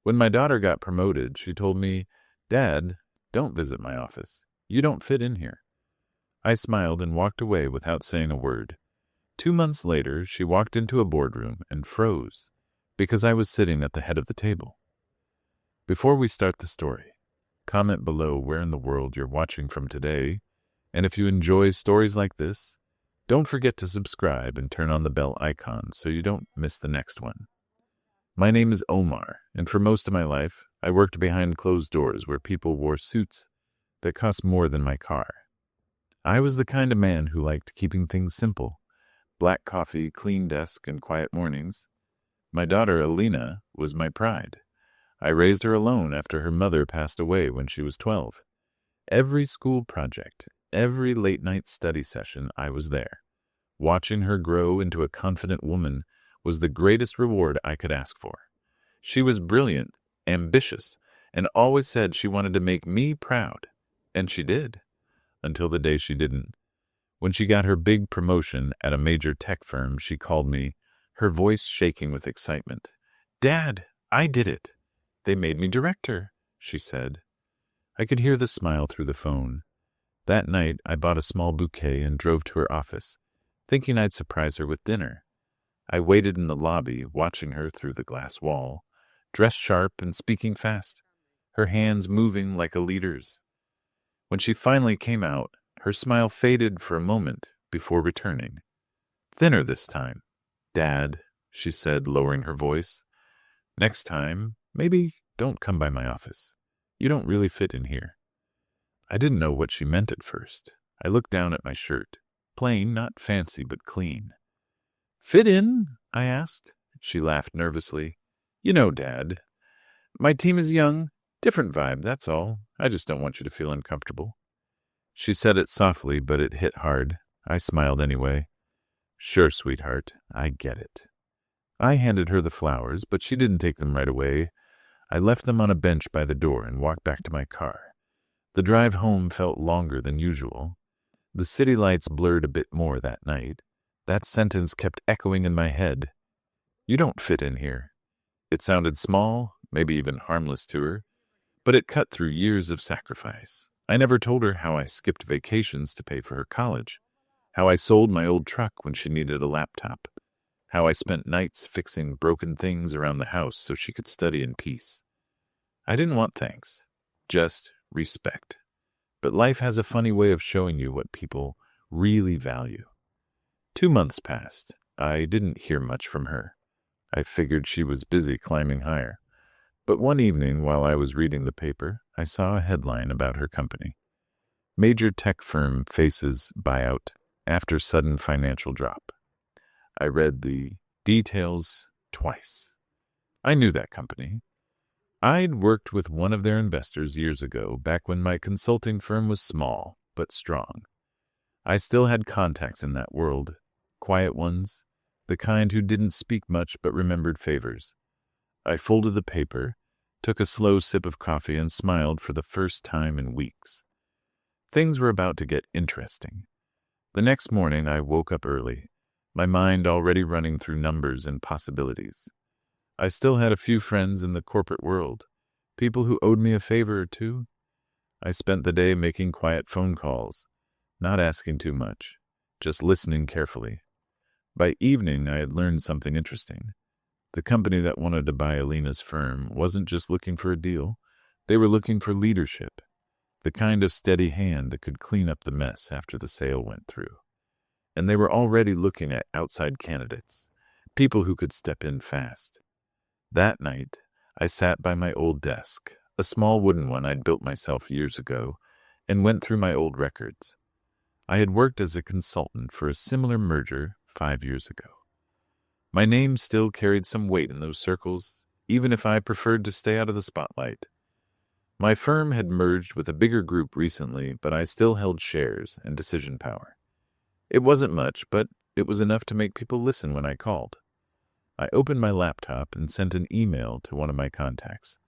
When my daughter got promoted, she told me, "Dad, don't visit my office. You don't fit in here." I smiled and walked away without saying a word. 2 months later, she walked into a boardroom and froze because I was sitting at the head of the table. Before we start the story, comment below where in the world you're watching from today, and if you enjoy stories like this, don't forget to subscribe and turn on the bell icon so you don't miss the next one. My name is Omar, and for most of my life, I worked behind closed doors where people wore suits that cost more than my car. I was the kind of man who liked keeping things simple: black coffee, clean desk, and quiet mornings. My daughter, Alina, was my pride. I raised her alone after her mother passed away when she was 12. Every school project, every late-night study session, I was there. Watching her grow into a confident woman was the greatest reward I could ask for. She was brilliant, ambitious, and always said she wanted to make me proud. And she did, until the day she didn't. When she got her big promotion at a major tech firm, she called me, her voice shaking with excitement. "Dad, I did it. They made me director," she said. I could hear the smile through the phone. That night, I bought a small bouquet and drove to her office, thinking I'd surprise her with dinner. I waited in the lobby, watching her through the glass wall, dressed sharp and speaking fast, her hands moving like a leader's. When she finally came out, her smile faded for a moment before returning. "Thinner this time, Dad," she said, lowering her voice. "Next time, maybe don't come by my office. You don't really fit in here." I didn't know what she meant at first. I looked down at my shirt. Plain, not fancy, but clean. "Fit in?" I asked. She laughed nervously. "You know, Dad, my team is young, different vibe, that's all. I just don't want you to feel uncomfortable." She said it softly, but it hit hard. I smiled anyway. "Sure, sweetheart, I get it." I handed her the flowers, but she didn't take them right away. I left them on a bench by the door and walked back to my car. The drive home felt longer than usual. The city lights blurred a bit more that night. That sentence kept echoing in my head. "You don't fit in here." It sounded small, maybe even harmless to her, but it cut through years of sacrifice. I never told her how I skipped vacations to pay for her college, how I sold my old truck when she needed a laptop, how I spent nights fixing broken things around the house so she could study in peace. I didn't want thanks, just respect. But life has a funny way of showing you what people really value. 2 months passed. I didn't hear much from her. I figured she was busy climbing higher. But one evening, while I was reading the paper, I saw a headline about her company. Major tech firm faces buyout after sudden financial drop. I read the details twice. I knew that company. I'd worked with one of their investors years ago, back when my consulting firm was small but strong. I still had contacts in that world, quiet ones, the kind who didn't speak much but remembered favors. I folded the paper, took a slow sip of coffee, and smiled for the first time in weeks. Things were about to get interesting. The next morning, I woke up early, my mind already running through numbers and possibilities. I still had a few friends in the corporate world, people who owed me a favor or two. I spent the day making quiet phone calls, not asking too much, just listening carefully. By evening, I had learned something interesting. The company that wanted to buy Alina's firm wasn't just looking for a deal. They were looking for leadership, the kind of steady hand that could clean up the mess after the sale went through. And they were already looking at outside candidates, people who could step in fast. That night, I sat by my old desk, a small wooden one I'd built myself years ago, and went through my old records. I had worked as a consultant for a similar merger 5 years ago. My name still carried some weight in those circles, even if I preferred to stay out of the spotlight. My firm had merged with a bigger group recently, but I still held shares and decision power. It wasn't much, but it was enough to make people listen when I called. I opened my laptop and sent an email to one of my contacts,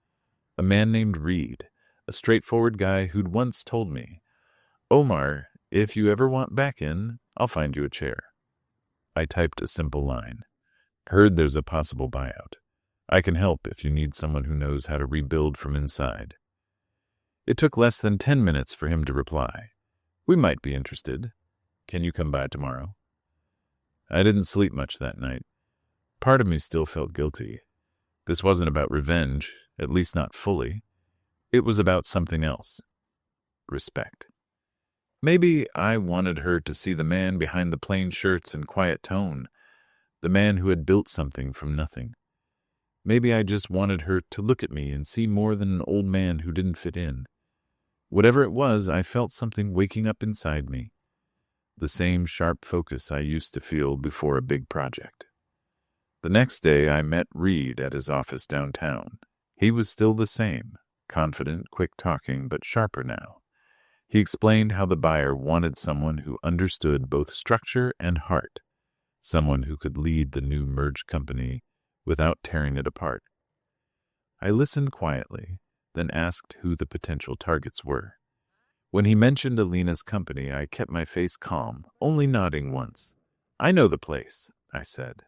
a man named Reed, a straightforward guy who'd once told me, "Omar, if you ever want back in, I'll find you a chair." I typed a simple line. "Heard there's a possible buyout. I can help if you need someone who knows how to rebuild from inside. It took less than 10 minutes for him to reply. We might be interested. Can you come by tomorrow? I didn't sleep much that night. Part of me still felt guilty. This wasn't about revenge, at least not fully. It was about something else. Respect. Maybe I wanted her to see the man behind the plain shirts and quiet tone, the man who had built something from nothing. Maybe I just wanted her to look at me and see more than an old man who didn't fit in. Whatever it was, I felt something waking up inside me. The same sharp focus I used to feel before a big project. The next day, I met Reed at his office downtown. He was still the same, confident, quick-talking, but sharper now. He explained how the buyer wanted someone who understood both structure and heart, someone who could lead the new merged company without tearing it apart. I listened quietly, then asked who the potential targets were. When he mentioned Alina's company, I kept my face calm, only nodding once. I know the place, I said.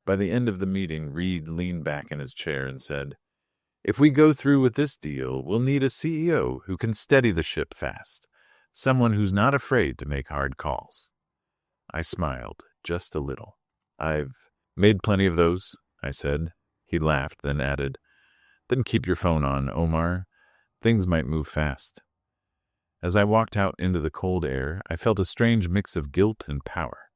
By the end of the meeting, Reed leaned back in his chair and said, if we go through with this deal, we'll need a CEO who can steady the ship fast, someone who's not afraid to make hard calls. I smiled, just a little. I've made plenty of those, I said. He laughed, then added, then keep your phone on, Omar. Things might move fast. As I walked out into the cold air, I felt a strange mix of guilt and power.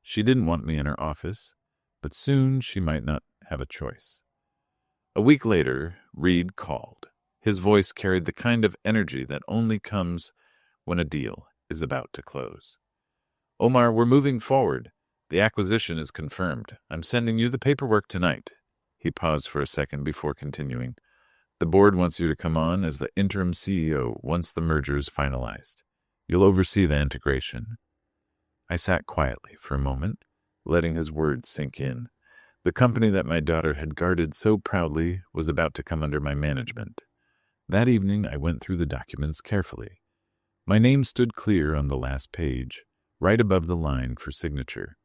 She didn't want me in her office, but soon she might not have a choice. A week later, Reed called. His voice carried the kind of energy that only comes when a deal is about to close. Omar, we're moving forward. The acquisition is confirmed. I'm sending you the paperwork tonight. He paused for a second before continuing. The board wants you to come on as the interim CEO once the merger is finalized. You'll oversee the integration. I sat quietly for a moment, letting his words sink in. The company that my daughter had guarded so proudly was about to come under my management. That evening, I went through the documents carefully. My name stood clear on the last page, right above the line for signature.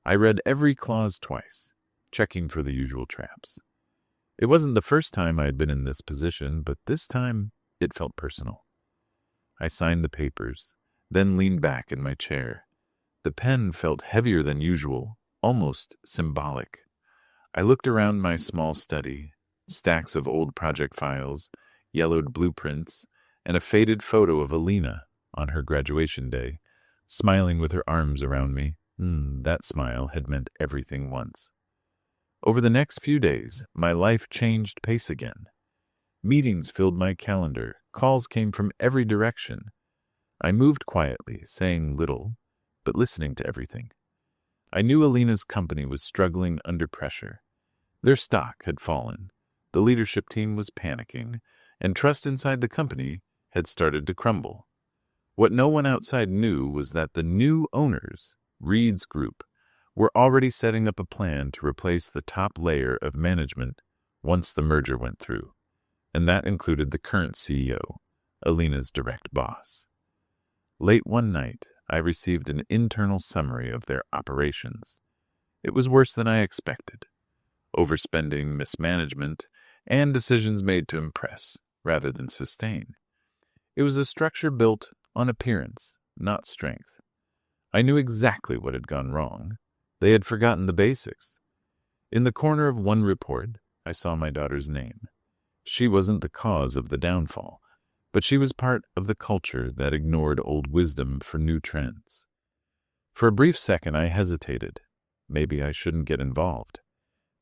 I read every clause twice, checking for the usual traps. It wasn't the first time I had been in this position, but this time it felt personal. I signed the papers, then leaned back in my chair. The pen felt heavier than usual, almost symbolic. I looked around my small study, stacks of old project files, yellowed blueprints, and a faded photo of Alina on her graduation day, smiling with her arms around me. That smile had meant everything once. Over the next few days, my life changed pace again. Meetings filled my calendar, calls came from every direction. I moved quietly, saying little, but listening to everything. I knew Alina's company was struggling under pressure. Their stock had fallen, the leadership team was panicking, and trust inside the company had started to crumble. What no one outside knew was that the new owners, Reed's group, were already setting up a plan to replace the top layer of management once the merger went through, and that included the current CEO, Alina's direct boss. Late one night, I received an internal summary of their operations. It was worse than I expected. Overspending, mismanagement, and decisions made to impress rather than sustain. It was a structure built on appearance, not strength. I knew exactly what had gone wrong. They had forgotten the basics. In the corner of one report, I saw my daughter's name. She wasn't the cause of the downfall, but she was part of the culture that ignored old wisdom for new trends. For a brief second, I hesitated. Maybe I shouldn't get involved.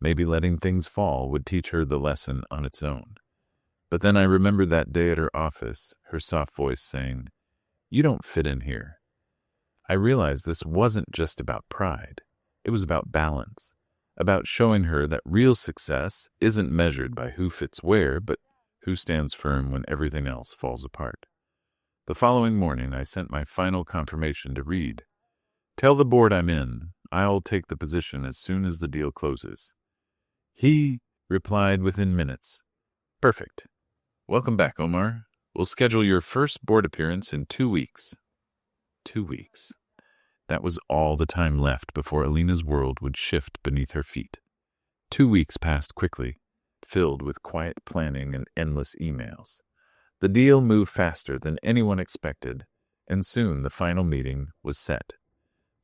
Maybe letting things fall would teach her the lesson on its own. But then I remembered that day at her office, her soft voice saying, "You don't fit in here." I realized this wasn't just about pride. It was about balance, about showing her that real success isn't measured by who fits where, but who stands firm when everything else falls apart. The following morning, I sent my final confirmation to Reed. "Tell the board I'm in. I'll take the position as soon as the deal closes." He replied within minutes, "Perfect. Welcome back, Omar. We'll schedule your first board appearance in 2 weeks. 2 weeks. That was all the time left before Alina's world would shift beneath her feet. 2 weeks passed quickly. filled with quiet planning and endless emails. The deal moved faster than anyone expected, and soon the final meeting was set,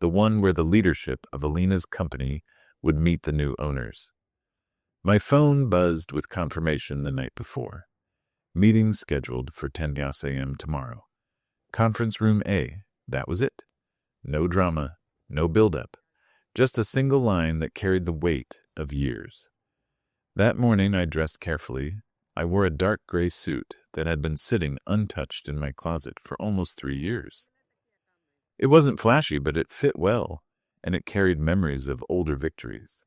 the one where the leadership of Alina's company would meet the new owners. My phone buzzed with confirmation the night before. Meeting scheduled for 10 a.m. tomorrow. Conference room A, that was it. No drama, no build-up, just a single line that carried the weight of years. That morning I dressed carefully. I wore a dark gray suit that had been sitting untouched in my closet for almost 3 years. It wasn't flashy, but it fit well, and it carried memories of older victories.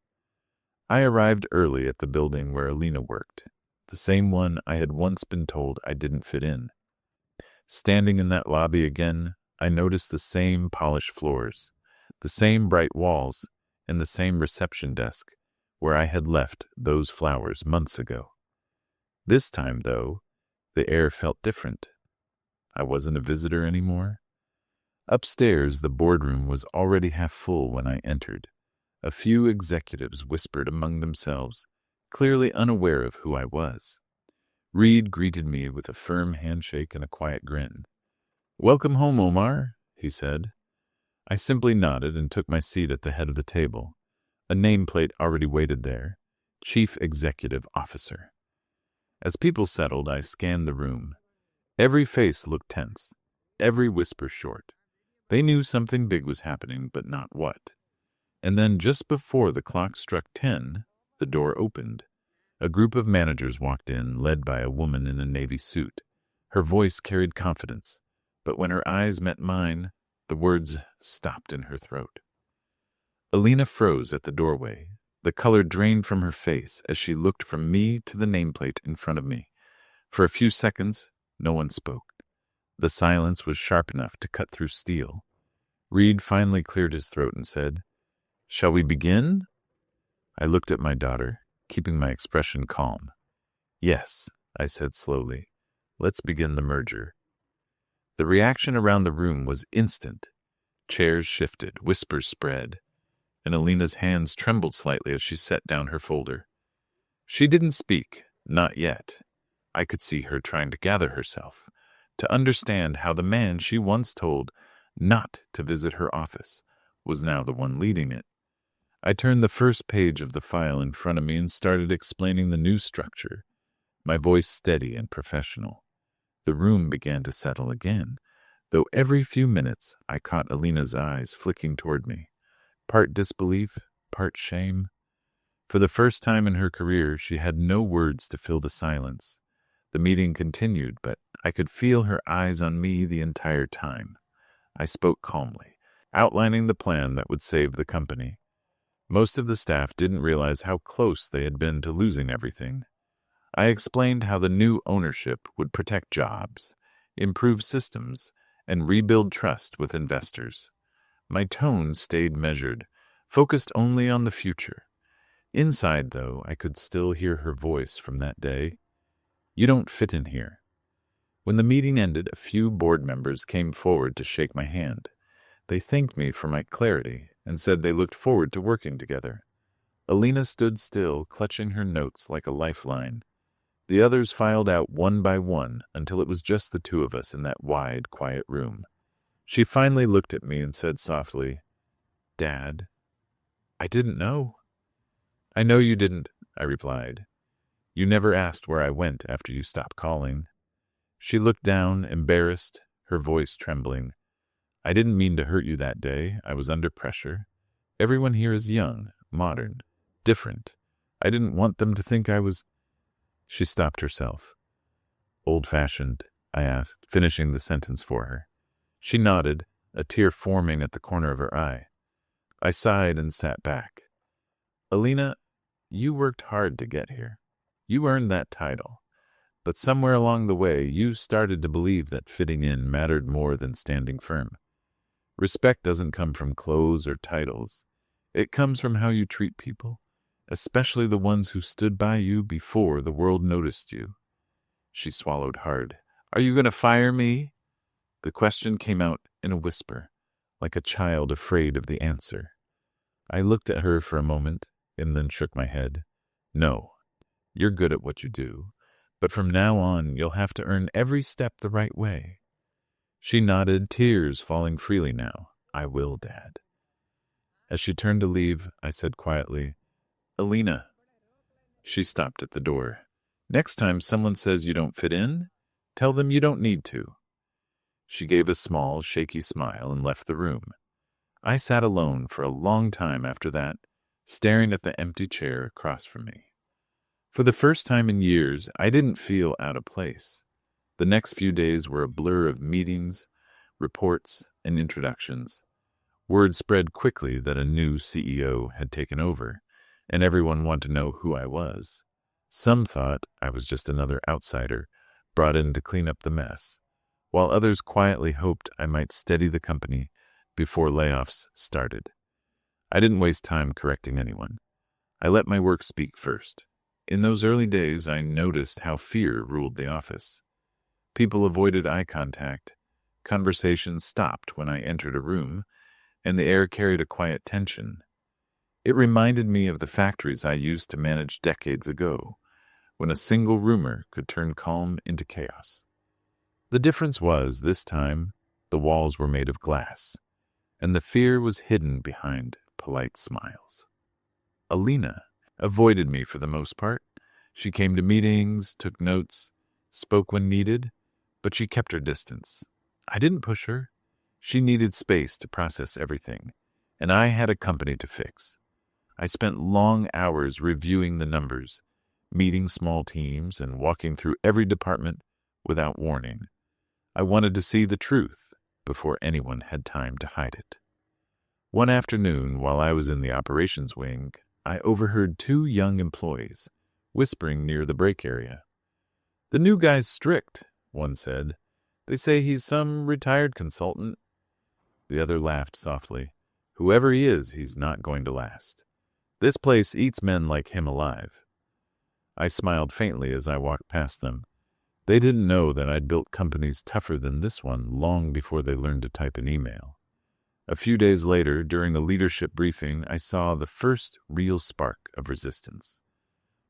I arrived early at the building where Alina worked, the same one I had once been told I didn't fit in. Standing in that lobby again, I noticed the same polished floors, the same bright walls, and the same reception desk where I had left those flowers months ago. This time, though, the air felt different. I wasn't a visitor anymore. Upstairs, the boardroom was already half full when I entered. A few executives whispered among themselves, clearly unaware of who I was. Reed greeted me with a firm handshake and a quiet grin. "Welcome home, Omar," he said. I simply nodded and took my seat at the head of the table. A nameplate already waited there, Chief Executive Officer. As people settled, I scanned the room. Every face looked tense, every whisper short. They knew something big was happening, but not what. And then just before the clock struck 10, the door opened. A group of managers walked in, led by a woman in a navy suit. Her voice carried confidence, but when her eyes met mine, the words stopped in her throat. Alina froze at the doorway. The color drained from her face as she looked from me to the nameplate in front of me. For a few seconds, no one spoke. The silence was sharp enough to cut through steel. Reed finally cleared his throat and said, "Shall we begin?" I looked at my daughter, keeping my expression calm. "Yes," I said slowly. "Let's begin the merger." The reaction around the room was instant. Chairs shifted, whispers spread, and Alina's hands trembled slightly as she set down her folder. She didn't speak, not yet. I could see her trying to gather herself, to understand how the man she once told not to visit her office was now the one leading it. I turned the first page of the file in front of me and started explaining the new structure, my voice steady and professional. The room began to settle again, though every few minutes I caught Alina's eyes flicking toward me, part disbelief, part shame. For the first time in her career, she had no words to fill the silence. The meeting continued, but I could feel her eyes on me the entire time. I spoke calmly, outlining the plan that would save the company. Most of the staff didn't realize how close they had been to losing everything. I explained how the new ownership would protect jobs, improve systems, and rebuild trust with investors. My tone stayed measured, focused only on the future. Inside, though, I could still hear her voice from that day. "You don't fit in here." When the meeting ended, a few board members came forward to shake my hand. They thanked me for my clarity and said they looked forward to working together. Alina stood still, clutching her notes like a lifeline. The others filed out one by one until it was just the two of us in that wide, quiet room. She finally looked at me and said softly, "Dad, I didn't know." "I know you didn't," I replied. "You never asked where I went after you stopped calling." She looked down, embarrassed, her voice trembling. "I didn't mean to hurt you that day. I was under pressure. Everyone here is young, modern, different. I didn't want them to think I was—" She stopped herself. "Old-fashioned?" I asked, finishing the sentence for her. She nodded, a tear forming at the corner of her eye. I sighed and sat back. "Alina, you worked hard to get here. You earned that title. But somewhere along the way, you started to believe that fitting in mattered more than standing firm. Respect doesn't come from clothes or titles. It comes from how you treat people, especially the ones who stood by you before the world noticed you." She swallowed hard. "Are you going to fire me?" The question came out in a whisper, like a child afraid of the answer. I looked at her for a moment and then shook my head. "No, You're good at what you do, but from now on you'll have to earn every step the right way." She nodded, tears falling freely now. "I will, Dad." As she turned to leave, I said quietly, "Alina." She stopped at the door. "Next time someone says you don't fit in, tell them you don't need to." She gave a small, shaky smile and left the room. I sat alone for a long time after that, staring at the empty chair across from me. For the first time in years, I didn't feel out of place. The next few days were a blur of meetings, reports, and introductions. Word spread quickly that a new CEO had taken over, and everyone wanted to know who I was. Some thought I was just another outsider brought in to clean up the mess, while others quietly hoped I might steady the company before layoffs started. I didn't waste time correcting anyone. I let my work speak first. In those early days, I noticed how fear ruled the office. People avoided eye contact. Conversations stopped when I entered a room, and the air carried a quiet tension. It reminded me of the factories I used to manage decades ago, when a single rumor could turn calm into chaos. The difference was, this time, the walls were made of glass, and the fear was hidden behind polite smiles. Alina avoided me for the most part. She came to meetings, took notes, spoke when needed, but she kept her distance. I didn't push her. She needed space to process everything, and I had a company to fix. I spent long hours reviewing the numbers, meeting small teams, and walking through every department without warning. I wanted to see the truth before anyone had time to hide it. One afternoon, while I was in the operations wing, I overheard two young employees whispering near the break area. "The new guy's strict," one said. "They say he's some retired consultant." The other laughed softly. "Whoever he is, he's not going to last. This place eats men like him alive." I smiled faintly as I walked past them. They didn't know that I'd built companies tougher than this one long before they learned to type an email. A few days later, during a leadership briefing, I saw the first real spark of resistance.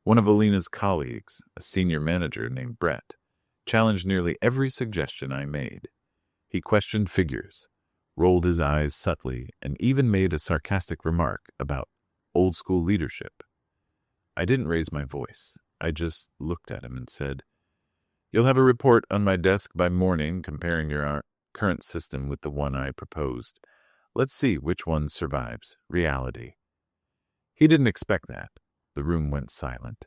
One of Alina's colleagues, a senior manager named Brett, challenged nearly every suggestion I made. He questioned figures, rolled his eyes subtly, and even made a sarcastic remark about old-school leadership. I didn't raise my voice. I just looked at him and said, "You'll have a report on my desk by morning comparing your current system with the one I proposed. Let's see which one survives reality." He didn't expect that. The room went silent.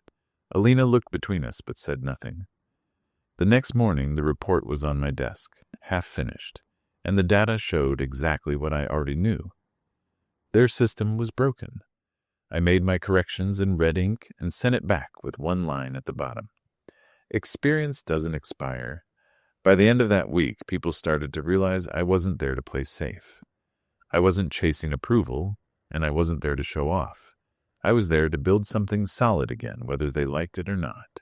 Alina looked between us but said nothing. The next morning, the report was on my desk, half finished, and the data showed exactly what I already knew. Their system was broken. I made my corrections in red ink and sent it back with one line at the bottom. Experience doesn't expire. By the end of that week, people started to realize I wasn't there to play safe. I wasn't chasing approval, and I wasn't there to show off. I was there to build something solid again, whether they liked it or not.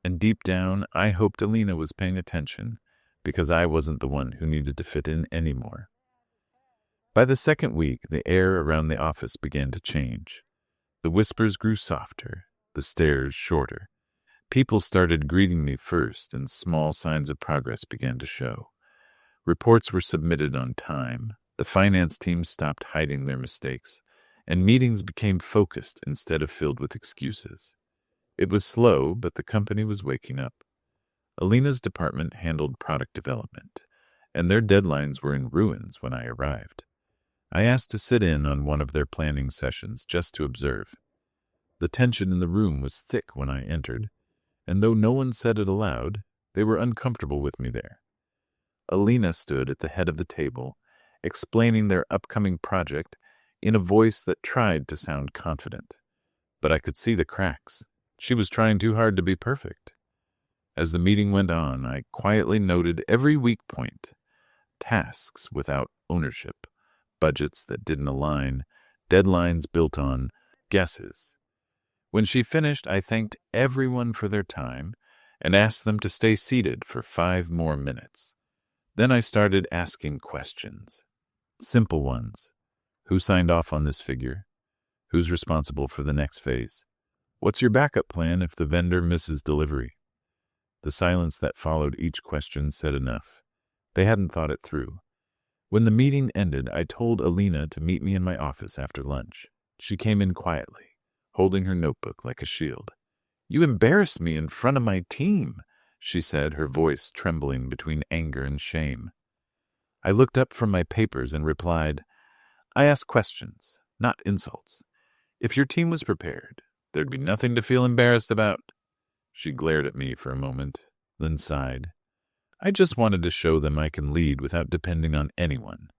And deep down, I hoped Alina was paying attention, because I wasn't the one who needed to fit in anymore. By the second week, the air around the office began to change. The whispers grew softer, the stares shorter. People started greeting me first, and small signs of progress began to show. Reports were submitted on time, the finance team stopped hiding their mistakes, and meetings became focused instead of filled with excuses. It was slow, but the company was waking up. Alina's department handled product development, and their deadlines were in ruins when I arrived. I asked to sit in on one of their planning sessions just to observe. The tension in the room was thick when I entered, and though no one said it aloud, they were uncomfortable with me there. Alina stood at the head of the table, explaining their upcoming project in a voice that tried to sound confident. But I could see the cracks. She was trying too hard to be perfect. As the meeting went on, I quietly noted every weak point: tasks without ownership, budgets that didn't align, deadlines built on guesses. When she finished, I thanked everyone for their time and asked them to stay seated for 5 more minutes. Then I started asking questions. Simple ones. Who signed off on this figure? Who's responsible for the next phase? What's your backup plan if the vendor misses delivery? The silence that followed each question said enough. They hadn't thought it through. When the meeting ended, I told Alina to meet me in my office after lunch. She came in quietly, holding her notebook like a shield. "You embarrassed me in front of my team," she said, her voice trembling between anger and shame. I looked up from my papers and replied, "I ask questions, not insults. If your team was prepared, there'd be nothing to feel embarrassed about." She glared at me for a moment, then sighed. "I just wanted to show them I can lead without depending on anyone."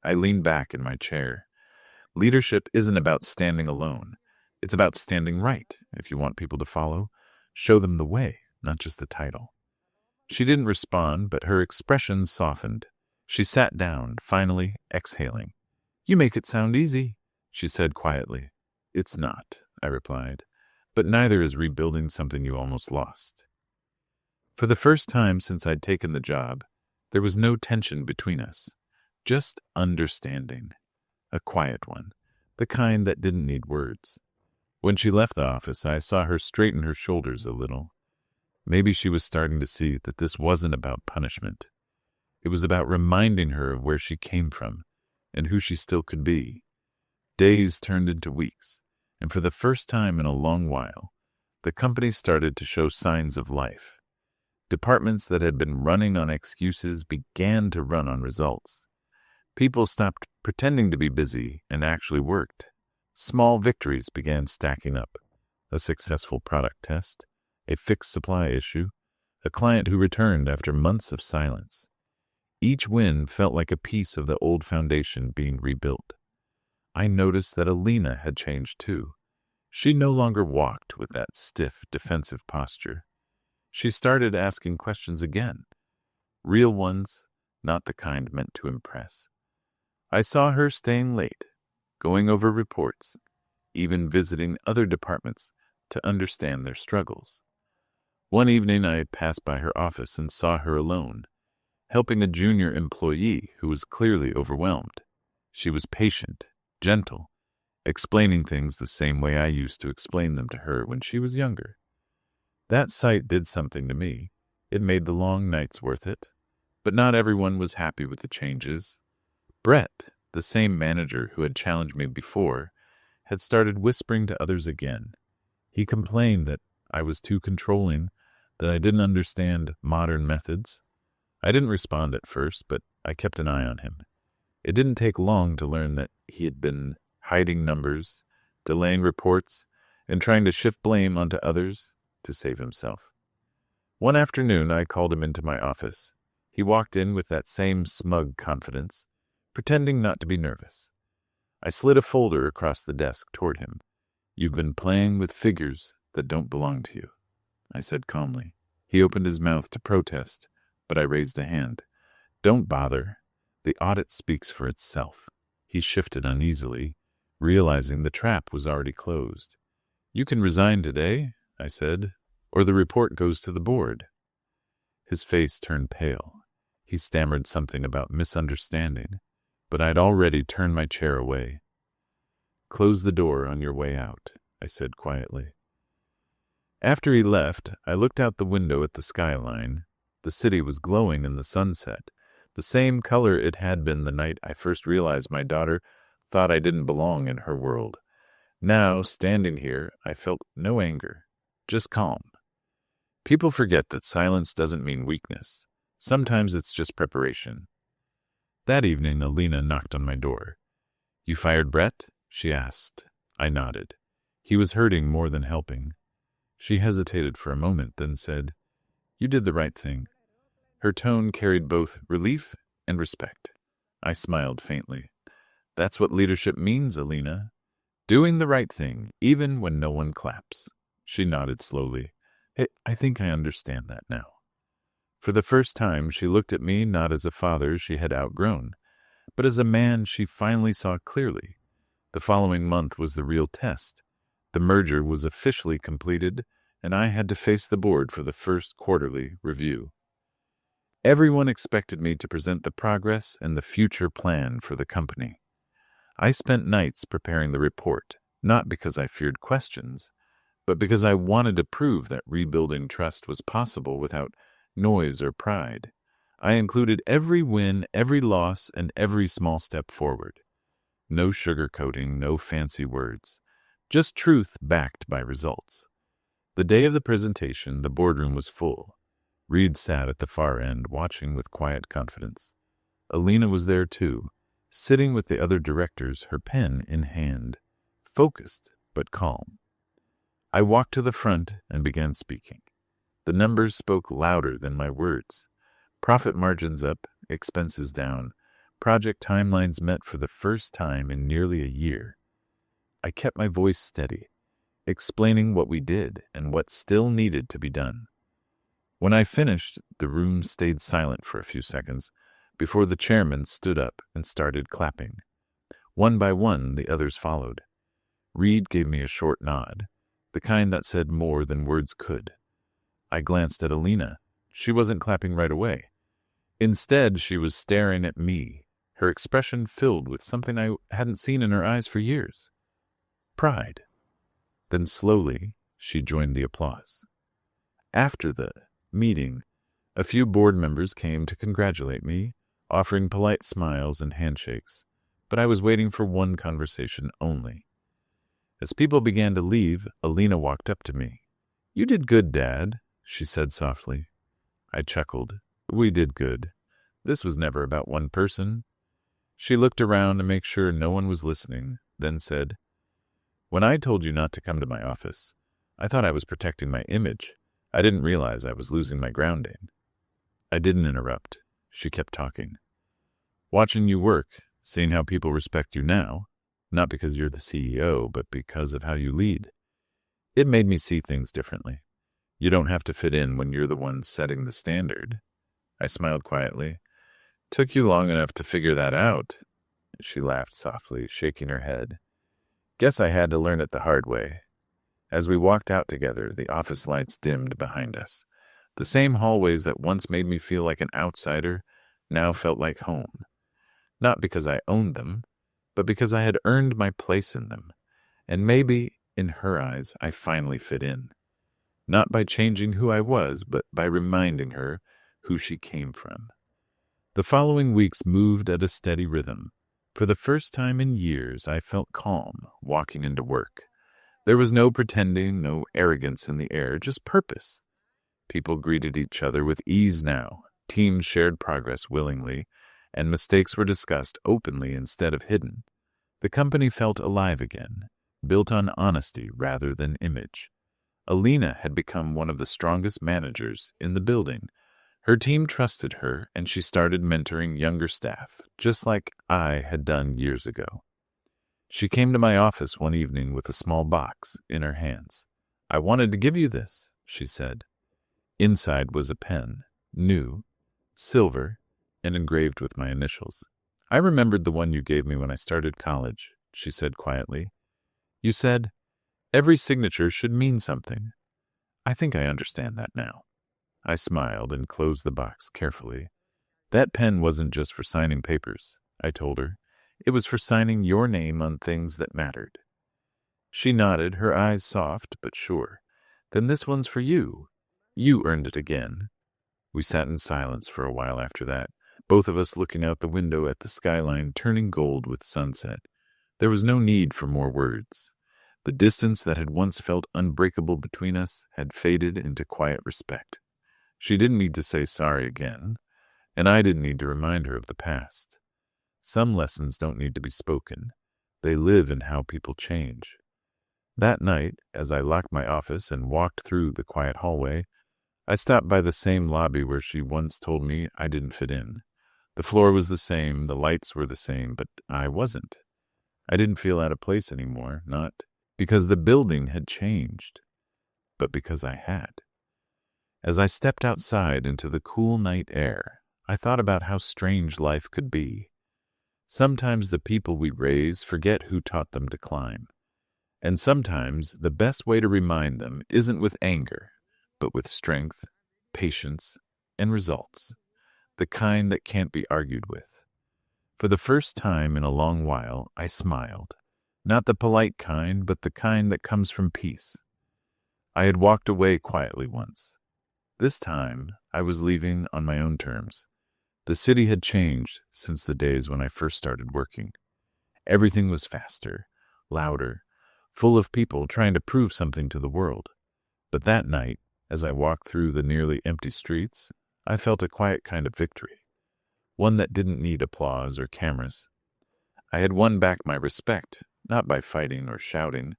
I leaned back in my chair. Leadership isn't about standing alone. It's about standing right. If you want people to follow, show them the way, not just the title. She didn't respond, but her expression softened. She sat down, finally exhaling. "You make it sound easy," she said quietly. "It's not," I replied, "but neither is rebuilding something you almost lost." For the first time since I'd taken the job, there was no tension between us, just understanding. A quiet one, the kind that didn't need words. When she left the office, I saw her straighten her shoulders a little. Maybe she was starting to see that this wasn't about punishment. It was about reminding her of where she came from and who she still could be. Days turned into weeks, and for the first time in a long while, the company started to show signs of life. Departments that had been running on excuses began to run on results. People stopped pretending to be busy and actually worked. Small victories began stacking up. A successful product test, a fixed supply issue, a client who returned after months of silence. Each win felt like a piece of the old foundation being rebuilt. I noticed that Alina had changed too. She no longer walked with that stiff, defensive posture. She started asking questions again. Real ones, not the kind meant to impress. I saw her staying late, going over reports, even visiting other departments to understand their struggles. One evening I passed by her office and saw her alone, helping a junior employee who was clearly overwhelmed. She was patient, gentle, explaining things the same way I used to explain them to her when she was younger. That sight did something to me. It made the long nights worth it. But not everyone was happy with the changes. Brett, the same manager who had challenged me before, had started whispering to others again. He complained that I was too controlling, that I didn't understand modern methods. I didn't respond at first, but I kept an eye on him. It didn't take long to learn that he had been hiding numbers, delaying reports, and trying to shift blame onto others to save himself. One afternoon, I called him into my office. He walked in with that same smug confidence, pretending not to be nervous. I slid a folder across the desk toward him. "You've been playing with figures that don't belong to you," I said calmly. He opened his mouth to protest, but I raised a hand. "Don't bother. The audit speaks for itself." He shifted uneasily, realizing the trap was already closed. "You can resign today," I said, "or the report goes to the board." His face turned pale. He stammered something about misunderstanding, but I'd already turned my chair away. "Close the door on your way out," I said quietly. After he left, I looked out the window at the skyline. The city was glowing in the sunset, the same color it had been the night I first realized my daughter thought I didn't belong in her world. Now, standing here, I felt no anger, just calm. People forget that silence doesn't mean weakness. Sometimes it's just preparation. That evening, Alina knocked on my door. "You fired Brett?" she asked. I nodded. He was hurting more than helping. She hesitated for a moment, then said, "You did the right thing." Her tone carried both relief and respect. I smiled faintly. "That's what leadership means, Alina. Doing the right thing, even when no one claps." She nodded slowly. "Hey, I think I understand that now." For the first time, she looked at me not as a father she had outgrown, but as a man she finally saw clearly. The following month was the real test. The merger was officially completed, and I had to face the board for the first quarterly review. Everyone expected me to present the progress and the future plan for the company. I spent nights preparing the report, not because I feared questions, but because I wanted to prove that rebuilding trust was possible without noise or pride. I included every win, every loss, and every small step forward. No sugarcoating, no fancy words. Just truth backed by results. The day of the presentation, the boardroom was full. Reed sat at the far end, watching with quiet confidence. Alina was there too, sitting with the other directors, her pen in hand, focused but calm. I walked to the front and began speaking. The numbers spoke louder than my words. Profit margins up, expenses down, project timelines met for the first time in nearly a year. I kept my voice steady, explaining what we did and what still needed to be done. When I finished, the room stayed silent for a few seconds before the chairman stood up and started clapping. One by one, the others followed. Reed gave me a short nod, the kind that said more than words could. I glanced at Alina. She wasn't clapping right away. Instead, she was staring at me, her expression filled with something I hadn't seen in her eyes for years. Pride. Then slowly, she joined the applause. After the meeting, a few board members came to congratulate me, offering polite smiles and handshakes, but I was waiting for one conversation only. As people began to leave, Alina walked up to me. "You did good, Dad," she said softly. I chuckled. We did good. This was never about one person. She looked around to make sure no one was listening, then said, "When I told you not to come to my office, I thought I was protecting my image. I didn't realize I was losing my grounding." I didn't interrupt. She kept talking. "Watching you work, seeing how people respect you now, not because you're the CEO, but because of how you lead, it made me see things differently. You don't have to fit in when you're the one setting the standard." I smiled quietly. "Took you long enough to figure that out." She laughed softly, shaking her head. "Guess I had to learn it the hard way." As we walked out together, the office lights dimmed behind us. The same hallways that once made me feel like an outsider now felt like home. Not because I owned them, but because I had earned my place in them. And maybe, in her eyes, I finally fit in. Not by changing who I was, but by reminding her who she came from. The following weeks moved at a steady rhythm. For the first time in years, I felt calm walking into work. There was no pretending, no arrogance in the air, just purpose. People greeted each other with ease now. Teams shared progress willingly, and mistakes were discussed openly instead of hidden. The company felt alive again, built on honesty rather than image. Alina had become one of the strongest managers in the building. Her team trusted her, and she started mentoring younger staff, just like I had done years ago. She came to my office one evening with a small box in her hands. "I wanted to give you this," she said. Inside was a pen, new, silver, and engraved with my initials. "I remembered the one you gave me when I started college," she said quietly. "You said, every signature should mean something. I think I understand that now." I smiled and closed the box carefully. "That pen wasn't just for signing papers," I told her. "It was for signing your name on things that mattered." She nodded, her eyes soft but sure. "Then this one's for you. You earned it again." We sat in silence for a while after that, both of us looking out the window at the skyline turning gold with sunset. There was no need for more words. The distance that had once felt unbreakable between us had faded into quiet respect. She didn't need to say sorry again, and I didn't need to remind her of the past. Some lessons don't need to be spoken. They live in how people change. That night, as I locked my office and walked through the quiet hallway, I stopped by the same lobby where she once told me I didn't fit in. The floor was the same, the lights were the same, but I wasn't. I didn't feel out of place anymore, not because the building had changed, but because I had. As I stepped outside into the cool night air, I thought about how strange life could be. Sometimes the people we raise forget who taught them to climb. And sometimes the best way to remind them isn't with anger, but with strength, patience, and results, the kind that can't be argued with. For the first time in a long while, I smiled. Not the polite kind, but the kind that comes from peace. I had walked away quietly once. This time, I was leaving on my own terms. The city had changed since the days when I first started working. Everything was faster, louder, full of people trying to prove something to the world. But that night, as I walked through the nearly empty streets, I felt a quiet kind of victory, one that didn't need applause or cameras. I had won back my respect, not by fighting or shouting,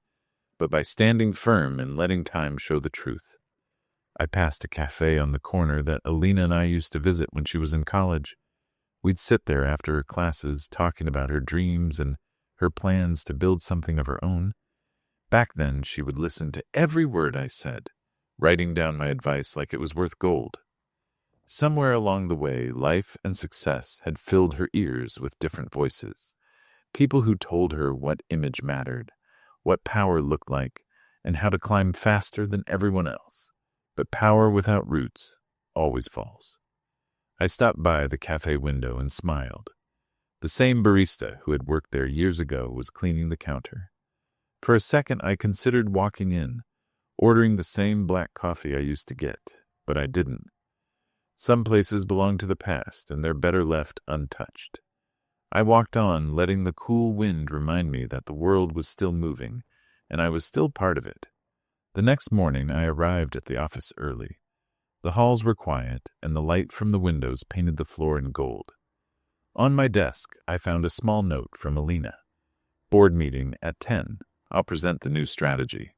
but by standing firm and letting time show the truth. I passed a cafe on the corner that Alina and I used to visit when she was in college. We'd sit there after her classes, talking about her dreams and her plans to build something of her own. Back then, she would listen to every word I said, writing down my advice like it was worth gold. Somewhere along the way, life and success had filled her ears with different voices. People who told her what image mattered, what power looked like, and how to climb faster than everyone else. But power without roots always falls. I stopped by the cafe window and smiled. The same barista who had worked there years ago was cleaning the counter. For a second, I considered walking in, ordering the same black coffee I used to get, but I didn't. Some places belong to the past, and they're better left untouched. I walked on, letting the cool wind remind me that the world was still moving, and I was still part of it. The next morning, I arrived at the office early. The halls were quiet, and the light from the windows painted the floor in gold. On my desk, I found a small note from Alina. Board meeting at 10. I'll present the new strategy.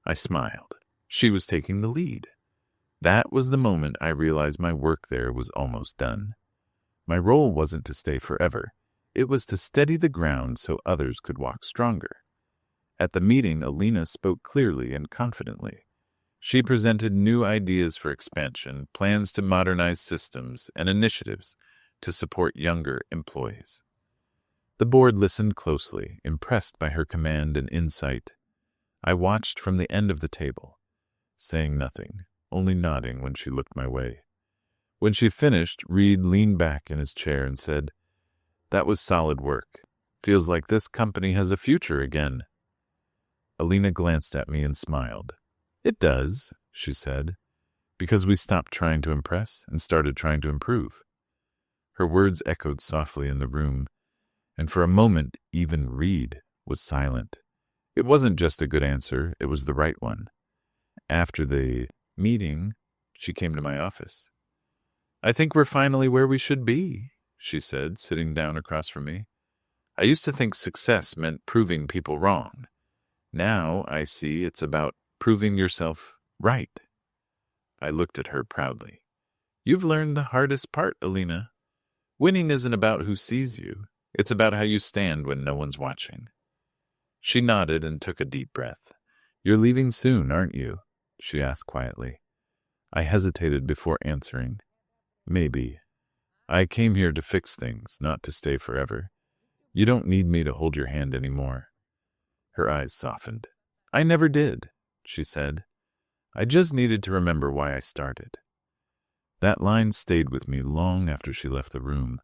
I smiled. She was taking the lead. That was the moment I realized my work there was almost done. My role wasn't to stay forever. It was to steady the ground so others could walk stronger. At the meeting, Alina spoke clearly and confidently. She presented new ideas for expansion, plans to modernize systems, and initiatives to support younger employees. The board listened closely, impressed by her command and insight. I watched from the end of the table, saying nothing, only nodding when she looked my way. When she finished, Reed leaned back in his chair and said, "That was solid work. Feels like this company has a future again." Alina glanced at me and smiled. "It does," she said, "because we stopped trying to impress and started trying to improve." Her words echoed softly in the room, and for a moment even Reed was silent. It wasn't just a good answer, it was the right one. After the meeting, she came to my office. "I think we're finally where we should be," she said, sitting down across from me. "I used to think success meant proving people wrong. Now I see it's about proving yourself right." I looked at her proudly. "You've learned the hardest part, Alina. Winning isn't about who sees you. It's about how you stand when no one's watching." She nodded and took a deep breath. "You're leaving soon, aren't you?" she asked quietly. I hesitated before answering. "Maybe. I came here to fix things, not to stay forever. You don't need me to hold your hand anymore." Her eyes softened. "I never did," she said. "I just needed to remember why I started." That line stayed with me long after she left the room.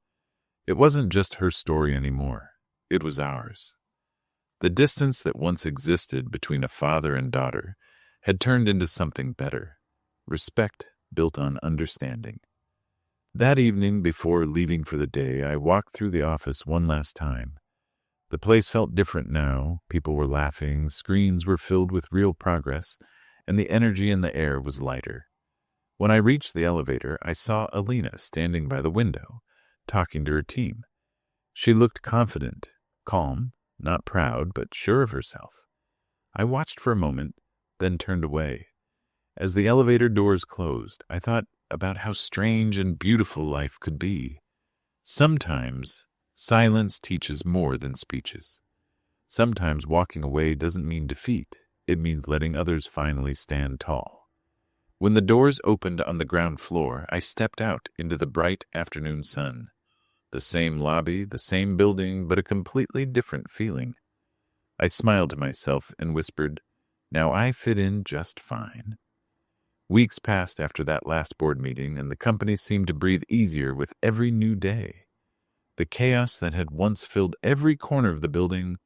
It wasn't just her story anymore. It was ours. The distance that once existed between a father and daughter had turned into something better. Respect built on understanding. That evening, before leaving for the day, I walked through the office one last time. The place felt different now. People were laughing, screens were filled with real progress, and the energy in the air was lighter. When I reached the elevator, I saw Alina standing by the window, talking to her team. She looked confident, calm, not proud, but sure of herself. I watched for a moment, then turned away. As the elevator doors closed, I thought about how strange and beautiful life could be. Sometimes silence teaches more than speeches. Sometimes walking away doesn't mean defeat. It means letting others finally stand tall. When the doors opened on the ground floor, I stepped out into the bright afternoon sun. The same lobby, the same building, but a completely different feeling. I smiled to myself and whispered, "Now I fit in just fine." Weeks passed after that last board meeting, and the company seemed to breathe easier with every new day. The chaos that had once filled every corner of the building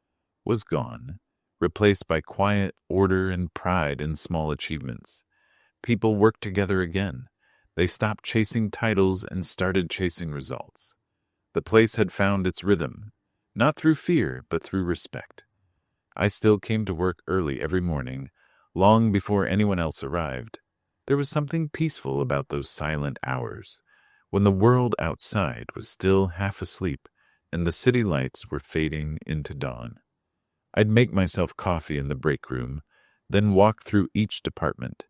was gone. replaced by quiet order and pride in small achievements. People worked together again. They stopped chasing titles and started chasing results. The place had found its rhythm, not through fear, but through respect. I still came to work early every morning, long before anyone else arrived. There was something peaceful about those silent hours, when the world outside was still half asleep and the city lights were fading into dawn. I'd make myself coffee in the break room, then walk through each department,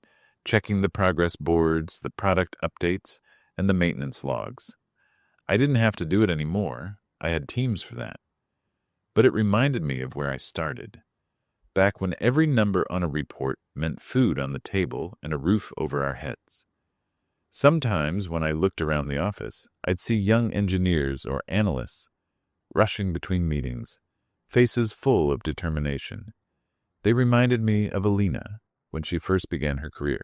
checking the progress boards, the product updates, and the maintenance logs. I didn't have to do it anymore. I had teams for that. But it reminded me of where I started, back when every number on a report meant food on the table and a roof over our heads. Sometimes when I looked around the office, I'd see young engineers or analysts rushing between meetings, faces full of determination. They reminded me of Alina when she first began her career,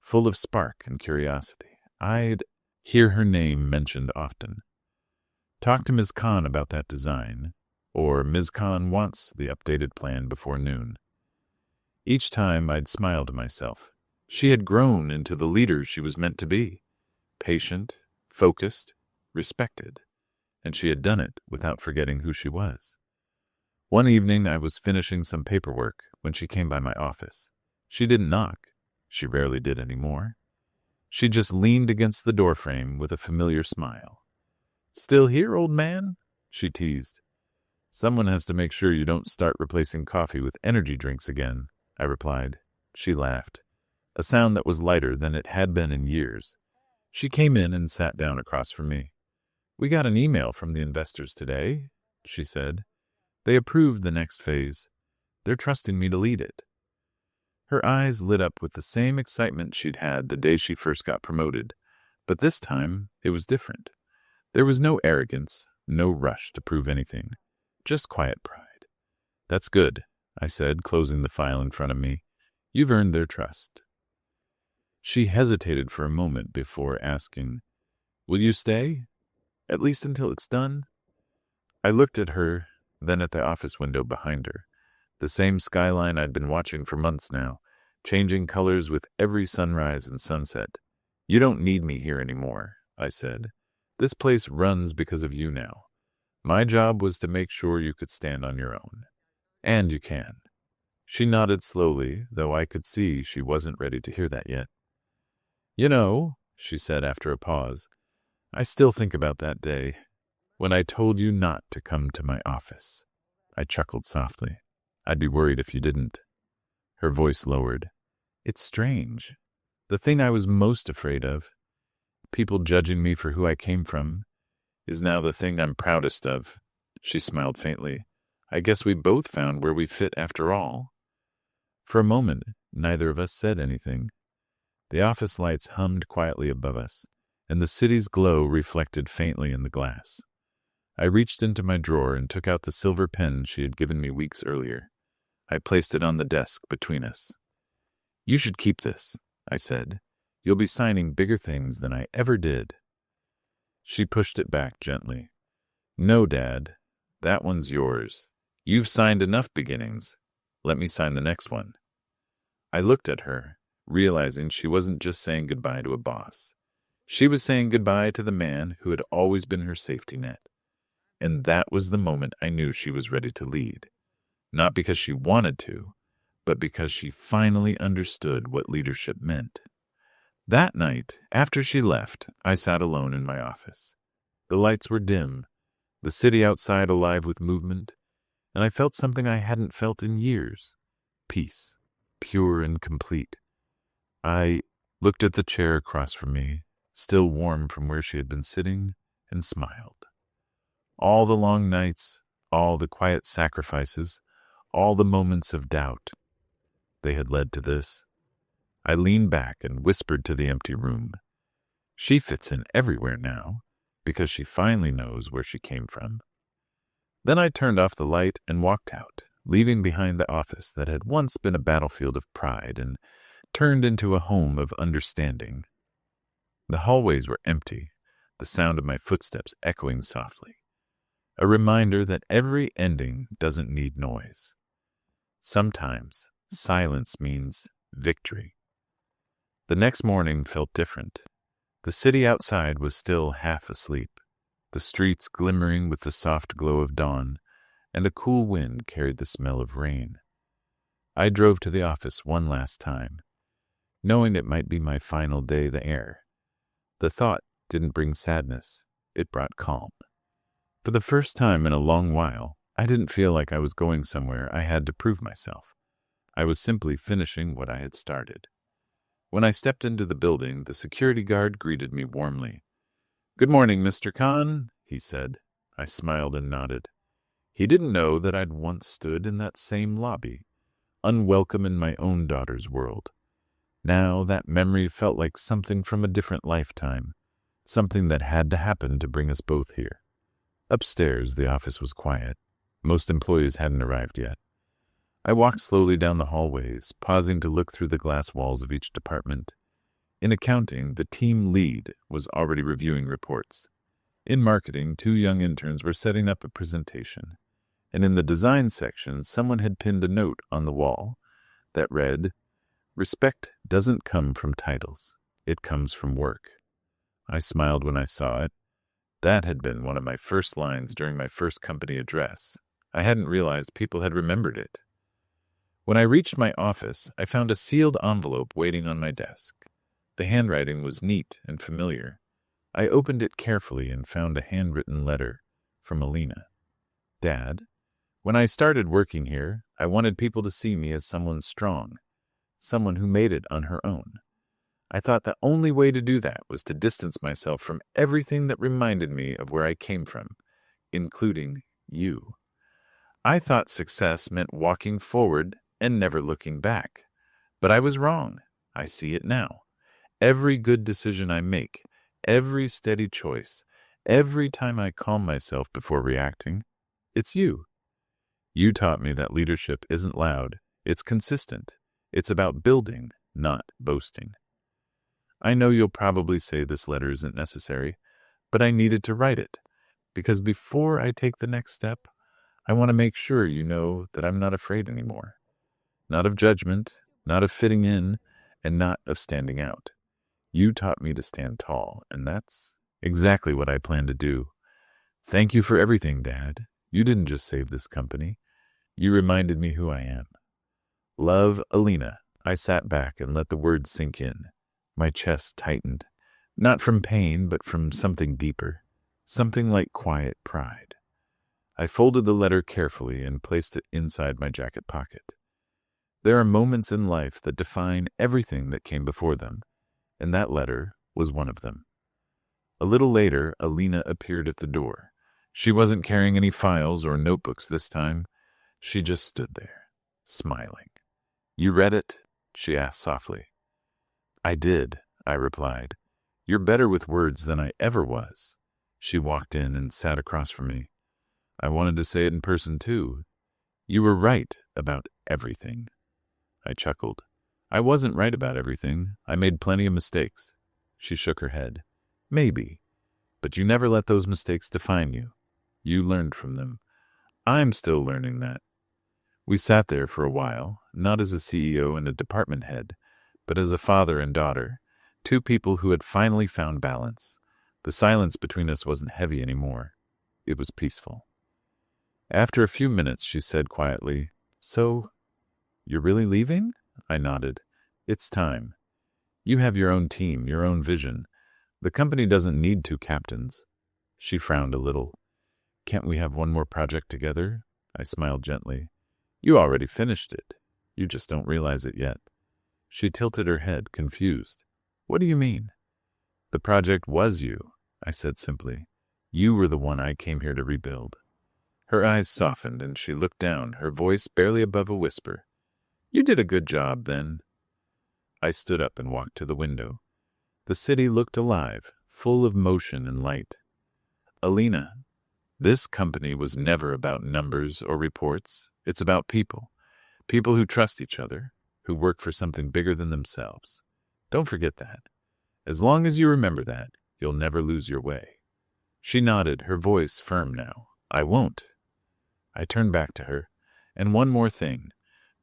full of spark and curiosity. I'd hear her name mentioned often. Talk to Ms. Khan about that design, or Ms. Khan wants the updated plan before noon. Each time I'd smile to myself. She had grown into the leader she was meant to be, patient, focused, respected, and she had done it without forgetting who she was. One evening I was finishing some paperwork when she came by my office. She didn't knock. She rarely did anymore. She just leaned against the doorframe with a familiar smile. "Still here, old man?" she teased. "Someone has to make sure you don't start replacing coffee with energy drinks again," I replied. She laughed, a sound that was lighter than it had been in years. She came in and sat down across from me. "We got an email from the investors today," she said. "They approved the next phase. They're trusting me to lead it." Her eyes lit up with the same excitement she'd had the day she first got promoted, but this time it was different. There was no arrogance, no rush to prove anything, just quiet pride. "That's good," I said, closing the file in front of me. "You've earned their trust." She hesitated for a moment before asking, "Will you stay? At least until it's done?" I looked at her, then at the office window behind her. The same skyline I'd been watching for months now, changing colors with every sunrise and sunset. "You don't need me here anymore," I said. "This place runs because of you now. My job was to make sure you could stand on your own. And you can." She nodded slowly, though I could see she wasn't ready to hear that yet. "You know," she said after a pause, "I still think about that day, when I told you not to come to my office." I chuckled softly. "I'd be worried if you didn't." Her voice lowered. "It's strange. The thing I was most afraid of, people judging me for who I came from, is now the thing I'm proudest of." She smiled faintly. "I guess we both found where we fit after all." For a moment, neither of us said anything. The office lights hummed quietly above us, and the city's glow reflected faintly in the glass. I reached into my drawer and took out the silver pen she had given me weeks earlier. I placed it on the desk between us. "You should keep this," I said. "You'll be signing bigger things than I ever did." She pushed it back gently. "No, Dad. That one's yours. You've signed enough beginnings. Let me sign the next one." I looked at her, realizing she wasn't just saying goodbye to a boss. She was saying goodbye to the man who had always been her safety net. And that was the moment I knew she was ready to lead. Not because she wanted to, but because she finally understood what leadership meant. That night, after she left, I sat alone in my office. The lights were dim, the city outside alive with movement, and I felt something I hadn't felt in years. Peace, pure and complete. I looked at the chair across from me, still warm from where she had been sitting, and smiled. All the long nights, all the quiet sacrifices, all the moments of doubt, they had led to this. I leaned back and whispered to the empty room. She fits in everywhere now, because she finally knows where she came from. Then I turned off the light and walked out, leaving behind the office that had once been a battlefield of pride and turned into a home of understanding. The hallways were empty, the sound of my footsteps echoing softly. A reminder that every ending doesn't need noise. Sometimes silence means victory. The next morning felt different. The city outside was still half asleep, the streets glimmering with the soft glow of dawn, and a cool wind carried the smell of rain. I drove to the office one last time, knowing it might be my final day there. The thought didn't bring sadness, it brought calm. For the first time in a long while, I didn't feel like I was going somewhere I had to prove myself. I was simply finishing what I had started. When I stepped into the building, the security guard greeted me warmly. "Good morning, Mr. Khan," he said. I smiled and nodded. He didn't know that I'd once stood in that same lobby, unwelcome in my own daughter's world. Now that memory felt like something from a different lifetime, something that had to happen to bring us both here. Upstairs, the office was quiet. Most employees hadn't arrived yet. I walked slowly down the hallways, pausing to look through the glass walls of each department. In accounting, the team lead was already reviewing reports. In marketing, 2 young interns were setting up a presentation. And in the design section, someone had pinned a note on the wall that read, "Respect doesn't come from titles. It comes from work." I smiled when I saw it. That had been one of my first lines during my first company address. I hadn't realized people had remembered it. When I reached my office, I found a sealed envelope waiting on my desk. The handwriting was neat and familiar. I opened it carefully and found a handwritten letter from Alina. "Dad, when I started working here, I wanted people to see me as someone strong, someone who made it on her own. I thought the only way to do that was to distance myself from everything that reminded me of where I came from, including you. I thought success meant walking forward and never looking back. But I was wrong. I see it now. Every good decision I make, every steady choice, every time I calm myself before reacting, it's you. You taught me that leadership isn't loud, it's consistent. It's about building, not boasting. I know you'll probably say this letter isn't necessary, but I needed to write it, because before I take the next step, I want to make sure you know that I'm not afraid anymore. Not of judgment, not of fitting in, and not of standing out. You taught me to stand tall, and that's exactly what I plan to do. Thank you for everything, Dad. You didn't just save this company. You reminded me who I am. Love, Alina." I sat back and let the words sink in. My chest tightened, not from pain, but from something deeper, something like quiet pride. I folded the letter carefully and placed it inside my jacket pocket. There are moments in life that define everything that came before them, and that letter was one of them. A little later, Alina appeared at the door. She wasn't carrying any files or notebooks this time. She just stood there, smiling. "You read it?" she asked softly. "I did," I replied. "You're better with words than I ever was." She walked in and sat across from me. "I wanted to say it in person too. You were right about everything." I chuckled. "I wasn't right about everything. I made plenty of mistakes." She shook her head. "Maybe. But you never let those mistakes define you. You learned from them. I'm still learning that." We sat there for a while, not as a CEO and a department head, but as a father and daughter, 2 people who had finally found balance. The silence between us wasn't heavy anymore. It was peaceful. After a few minutes, she said quietly, "So, you're really leaving?" I nodded. "It's time. You have your own team, your own vision. The company doesn't need 2 captains." She frowned a little. "Can't we have one more project together?" I smiled gently. "You already finished it. You just don't realize it yet." She tilted her head, confused. "What do you mean?" "The project was you," I said simply. "You were the one I came here to rebuild." Her eyes softened and she looked down, her voice barely above a whisper. "You did a good job then." I stood up and walked to the window. The city looked alive, full of motion and light. "Alina, this company was never about numbers or reports. It's about people. People who trust each other, who work for something bigger than themselves. Don't forget that. As long as you remember that, you'll never lose your way." She nodded, her voice firm now. "I won't." I turned back to her. "And one more thing.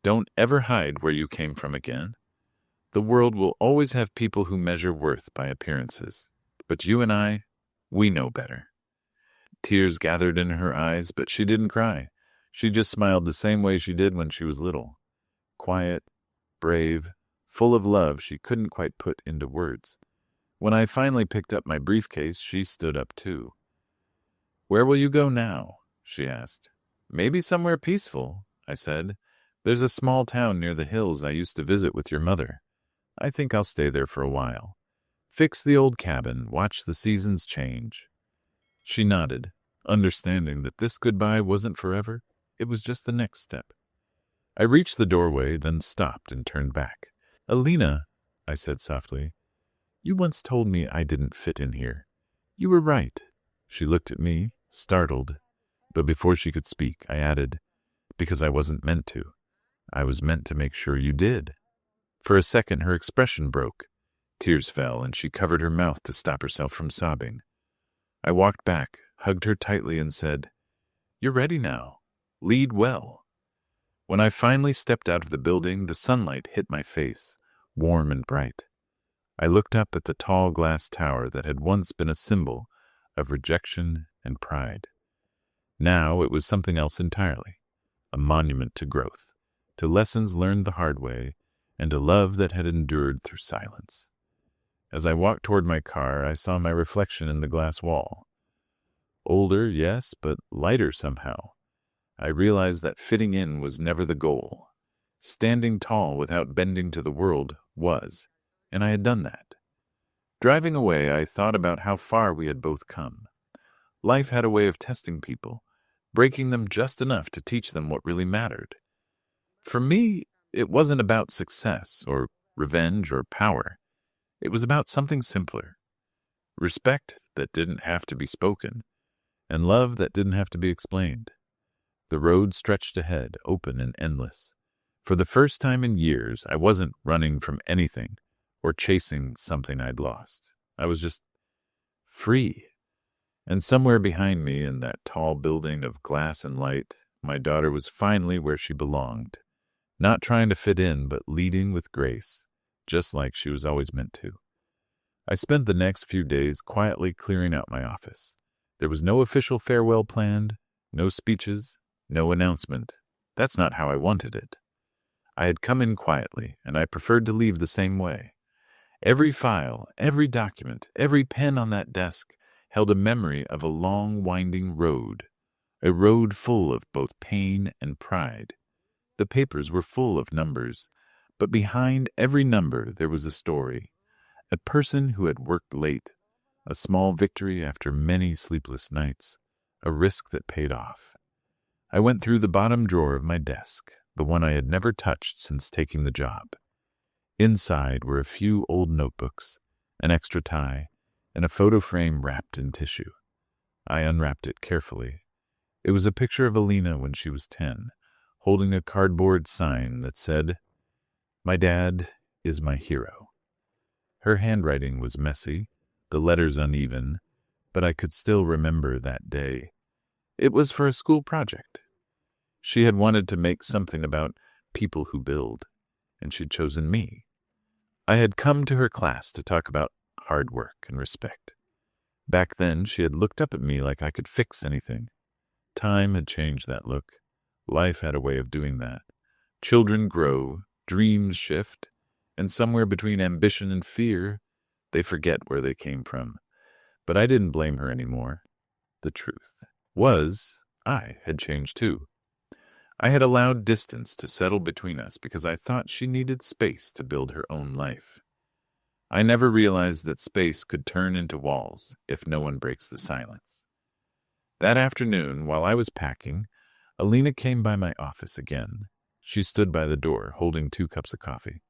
Don't ever hide where you came from again. The world will always have people who measure worth by appearances. But you and I, we know better. Tears gathered in her eyes, but she didn't cry. She just smiled the same way she did when she was little. Quiet, brave, full of love she couldn't quite put into words. When I finally picked up my briefcase, she stood up too. "Where will you go now?" she asked. "Maybe somewhere peaceful," I said. "There's a small town near the hills I used to visit with your mother. I think I'll stay there for a while. Fix the old cabin, watch the seasons change." She nodded, understanding that this goodbye wasn't forever. It was just the next step. I reached the doorway, then stopped and turned back. "Alina," I said softly, "you once told me I didn't fit in here. You were right." She looked at me, startled, but before she could speak, I added, "Because I wasn't meant to. I was meant to make sure you did." For a second, her expression broke. Tears fell, and she covered her mouth to stop herself from sobbing. I walked back, hugged her tightly, and said, "You're ready now. Lead well." When I finally stepped out of the building, the sunlight hit my face, warm and bright. I looked up at the tall glass tower that had once been a symbol of rejection and pride. Now it was something else entirely, a monument to growth, to lessons learned the hard way, and to love that had endured through silence. As I walked toward my car, I saw my reflection in the glass wall. Older, yes, but lighter somehow. I realized that fitting in was never the goal. Standing tall without bending to the world was, and I had done that. Driving away, I thought about how far we had both come. Life had a way of testing people, breaking them just enough to teach them what really mattered. For me, it wasn't about success or revenge or power. It was about something simpler. Respect that didn't have to be spoken, and love that didn't have to be explained. The road stretched ahead, open and endless. For the first time in years, I wasn't running from anything or chasing something I'd lost. I was just free. And somewhere behind me, in that tall building of glass and light, my daughter was finally where she belonged. Not trying to fit in, but leading with grace, just like she was always meant to. I spent the next few days quietly clearing out my office. There was no official farewell planned, no speeches, no announcement. That's not how I wanted it. I had come in quietly, and I preferred to leave the same way. Every file, every document, every pen on that desk held a memory of a long, winding road, a road full of both pain and pride. The papers were full of numbers, but behind every number there was a story, a person who had worked late, a small victory after many sleepless nights, a risk that paid off. I went through the bottom drawer of my desk, the one I had never touched since taking the job. Inside were a few old notebooks, an extra tie, and a photo frame wrapped in tissue. I unwrapped it carefully. It was a picture of Alina when she was 10, holding a cardboard sign that said, "My dad is my hero." Her handwriting was messy, the letters uneven, but I could still remember that day. It was for a school project. She had wanted to make something about people who build, and she'd chosen me. I had come to her class to talk about hard work and respect. Back then, she had looked up at me like I could fix anything. Time had changed that look. Life had a way of doing that. Children grow, dreams shift, and somewhere between ambition and fear, they forget where they came from. But I didn't blame her anymore. The truth was, I had changed too. I had allowed distance to settle between us because I thought she needed space to build her own life. I never realized that space could turn into walls if no one breaks the silence. That afternoon, while I was packing, Alina came by my office again. She stood by the door, holding 2 cups of coffee.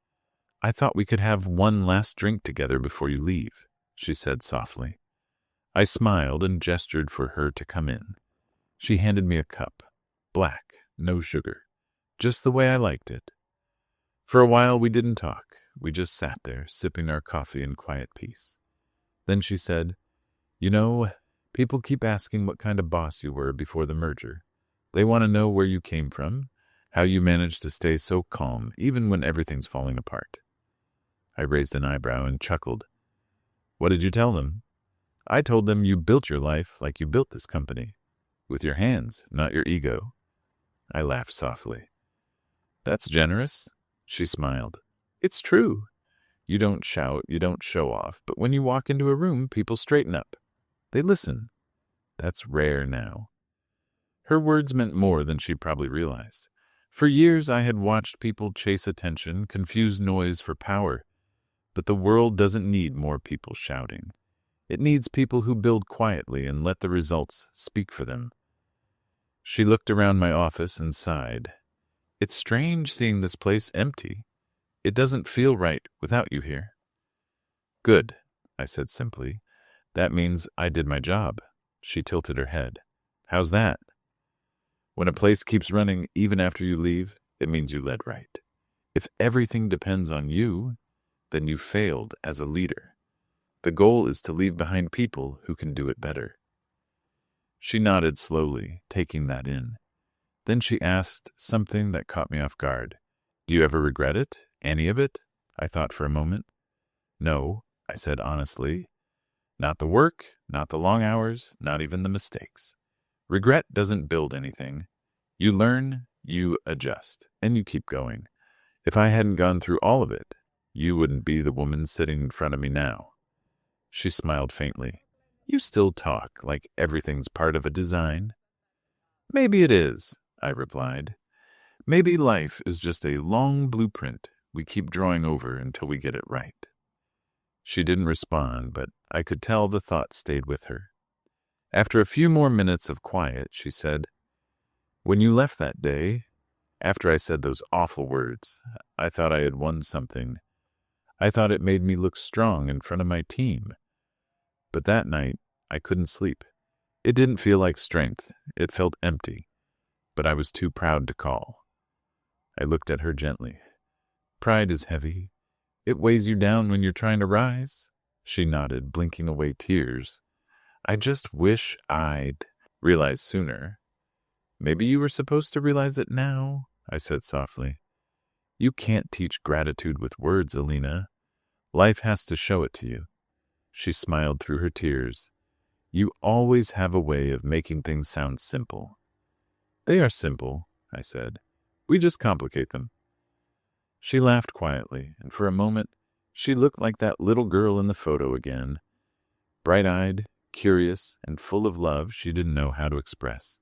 "I thought we could have one last drink together before you leave," she said softly. I smiled and gestured for her to come in. She handed me a cup, black, no sugar, just the way I liked it. For a while we didn't talk. We just sat there, sipping our coffee in quiet peace. Then she said, "You know, people keep asking what kind of boss you were before the merger. They want to know where you came from, How you manage to stay so calm even when everything's falling apart. I raised an eyebrow and chuckled. What did you tell them? I told them you built your life like you built this company. With your hands, not your ego. I laughed softly. That's generous. She smiled. It's true. You don't shout, you don't show off, but when you walk into a room, people straighten up. They listen. That's rare now. Her words meant more than she probably realized. For years I had watched people chase attention, confuse noise for power. But the world doesn't need more people shouting. It needs people who build quietly and let the results speak for them. She looked around my office and sighed. It's strange seeing this place empty. It doesn't feel right without you here. Good, I said simply. That means I did my job. She tilted her head. How's that? When a place keeps running even after you leave, it means you led right. If everything depends on you, then you failed as a leader. The goal is to leave behind people who can do it better. She nodded slowly, taking that in. Then she asked something that caught me off guard. Do you ever regret it? Any of it? I thought for a moment. No, I said honestly. Not the work, not the long hours, not even the mistakes. Regret doesn't build anything. You learn, you adjust, and you keep going. If I hadn't gone through all of it, you wouldn't be the woman sitting in front of me now. She smiled faintly. You still talk like everything's part of a design. Maybe it is, I replied. Maybe life is just a long blueprint we keep drawing over until we get it right. She didn't respond, but I could tell the thought stayed with her. After a few more minutes of quiet, she said, When you left that day, after I said those awful words, I thought I had won something. I thought it made me look strong in front of my team. But that night, I couldn't sleep. It didn't feel like strength. It felt empty. But I was too proud to call. I looked at her gently. Pride is heavy. It weighs you down when you're trying to rise. She nodded, blinking away tears. I just wish I'd realized sooner. Maybe you were supposed to realize it now, I said softly. You can't teach gratitude with words, Alina. Life has to show it to you. She smiled through her tears. You always have a way of making things sound simple. They are simple, I said. We just complicate them. She laughed quietly, and for a moment, she looked like that little girl in the photo again, bright-eyed, curious, and full of love she didn't know how to express.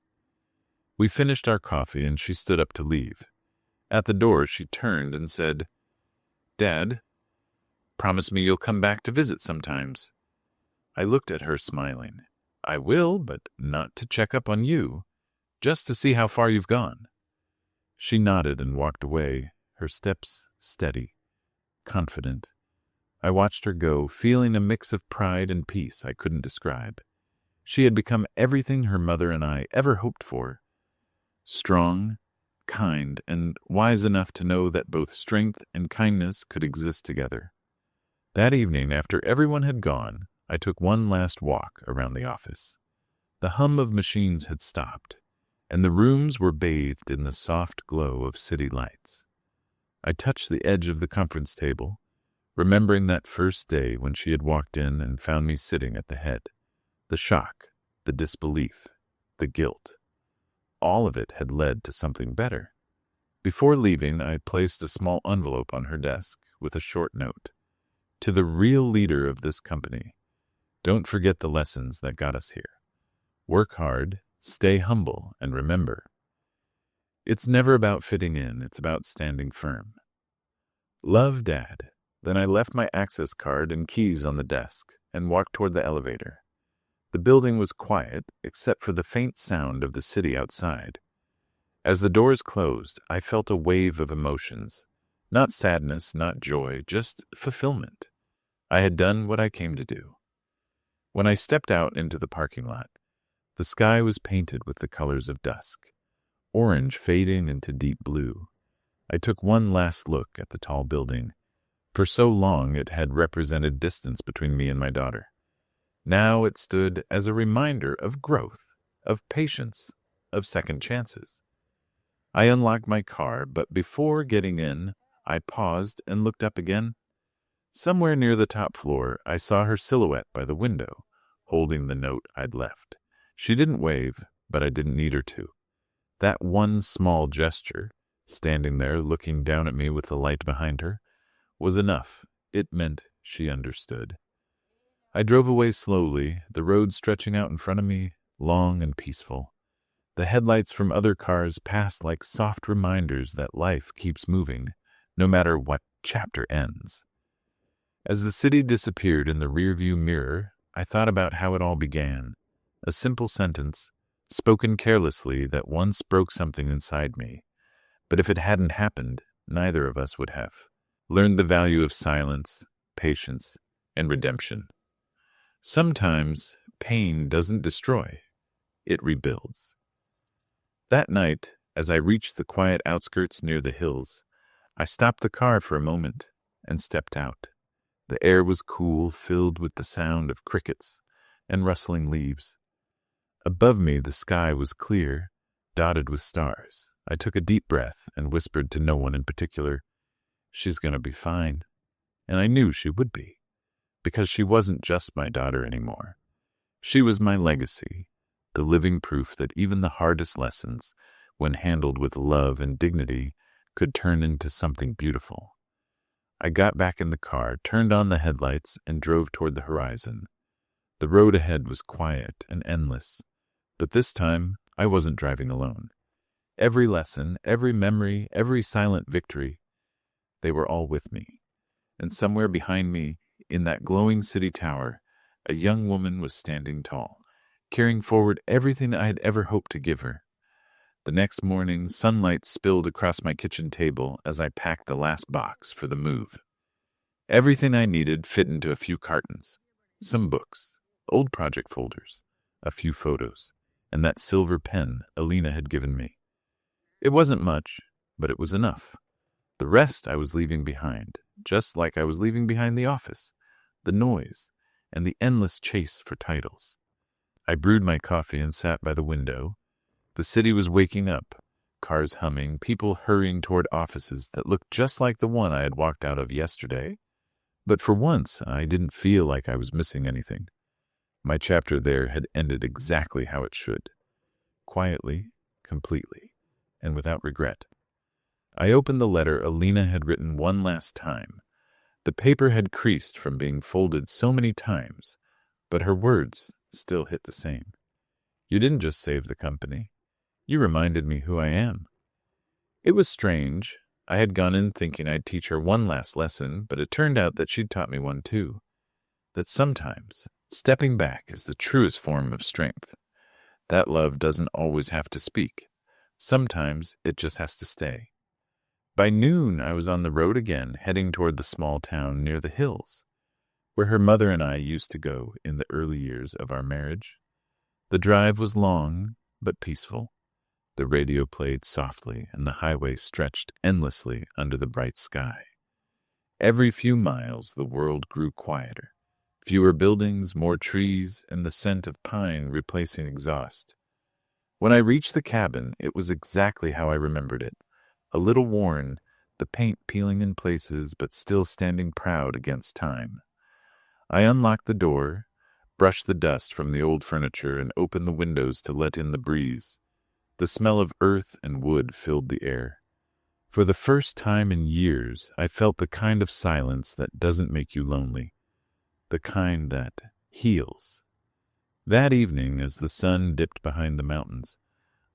We finished our coffee, and she stood up to leave. At the door, she turned and said, Dad, promise me you'll come back to visit sometimes. I looked at her, smiling. I will, but not to check up on you, just to see how far you've gone. She nodded and walked away, her steps steady, confident. I watched her go, feeling a mix of pride and peace I couldn't describe. She had become everything her mother and I ever hoped for. Strong, kind, and wise enough to know that both strength and kindness could exist together. That evening, after everyone had gone, I took one last walk around the office. The hum of machines had stopped, and the rooms were bathed in the soft glow of city lights. I touched the edge of the conference table, remembering that first day when she had walked in and found me sitting at the head. The shock, the disbelief, the guilt. All of it had led to something better. Before leaving, I placed a small envelope on her desk with a short note. To the real leader of this company, don't forget the lessons that got us here. Work hard, stay humble, and remember, it's never about fitting in, it's about standing firm. Love, Dad. Then I left my access card and keys on the desk and walked toward the elevator. The building was quiet, except for the faint sound of the city outside. As the doors closed, I felt a wave of emotions. Not sadness, not joy, just fulfillment. I had done what I came to do. When I stepped out into the parking lot, the sky was painted with the colors of dusk, orange fading into deep blue. I took one last look at the tall building. For so long it had represented distance between me and my daughter. Now it stood as a reminder of growth, of patience, of second chances. I unlocked my car, but before getting in, I paused and looked up again. Somewhere near the top floor, I saw her silhouette by the window, holding the note I'd left. She didn't wave, but I didn't need her to. That one small gesture, standing there looking down at me with the light behind her, was enough. It meant she understood. I drove away slowly, the road stretching out in front of me, long and peaceful. The headlights from other cars passed like soft reminders that life keeps moving, no matter what chapter ends. As the city disappeared in the rearview mirror, I thought about how it all began. A simple sentence, spoken carelessly, that once broke something inside me. But if it hadn't happened, neither of us would have learned the value of silence, patience, and redemption. Sometimes pain doesn't destroy, it rebuilds. That night, as I reached the quiet outskirts near the hills, I stopped the car for a moment and stepped out. The air was cool, filled with the sound of crickets and rustling leaves. Above me, the sky was clear, dotted with stars. I took a deep breath and whispered to no one in particular, "She's going to be fine." And I knew she would be, because she wasn't just my daughter anymore. She was my legacy, the living proof that even the hardest lessons, when handled with love and dignity, could turn into something beautiful. I got back in the car, turned on the headlights, and drove toward the horizon. The road ahead was quiet and endless, but this time I wasn't driving alone. Every lesson, every memory, every silent victory, they were all with me. And somewhere behind me, in that glowing city tower, a young woman was standing tall, carrying forward everything I had ever hoped to give her. The next morning, sunlight spilled across my kitchen table as I packed the last box for the move. Everything I needed fit into a few cartons, some books, old project folders, a few photos, and that silver pen Alina had given me. It wasn't much, but it was enough. The rest I was leaving behind, just like I was leaving behind the office, the noise, and the endless chase for titles. I brewed my coffee and sat by the window. The city was waking up, cars humming, people hurrying toward offices that looked just like the one I had walked out of yesterday. But for once, I didn't feel like I was missing anything. My chapter there had ended exactly how it should. Quietly, completely, and without regret. I opened the letter Alina had written one last time. The paper had creased from being folded so many times, but her words still hit the same. "You didn't just save the company. You reminded me who I am." It was strange. I had gone in thinking I'd teach her one last lesson, but it turned out that she'd taught me one too. That sometimes stepping back is the truest form of strength. That love doesn't always have to speak. Sometimes it just has to stay. By noon, I was on the road again, heading toward the small town near the hills, where her mother and I used to go in the early years of our marriage. The drive was long, but peaceful. The radio played softly, and the highway stretched endlessly under the bright sky. Every few miles, the world grew quieter. Fewer buildings, more trees, and the scent of pine replacing exhaust. When I reached the cabin, it was exactly how I remembered it. A little worn, the paint peeling in places, but still standing proud against time. I unlocked the door, brushed the dust from the old furniture, and opened the windows to let in the breeze. The smell of earth and wood filled the air. For the first time in years, I felt the kind of silence that doesn't make you lonely, the kind that heals. That evening, as the sun dipped behind the mountains,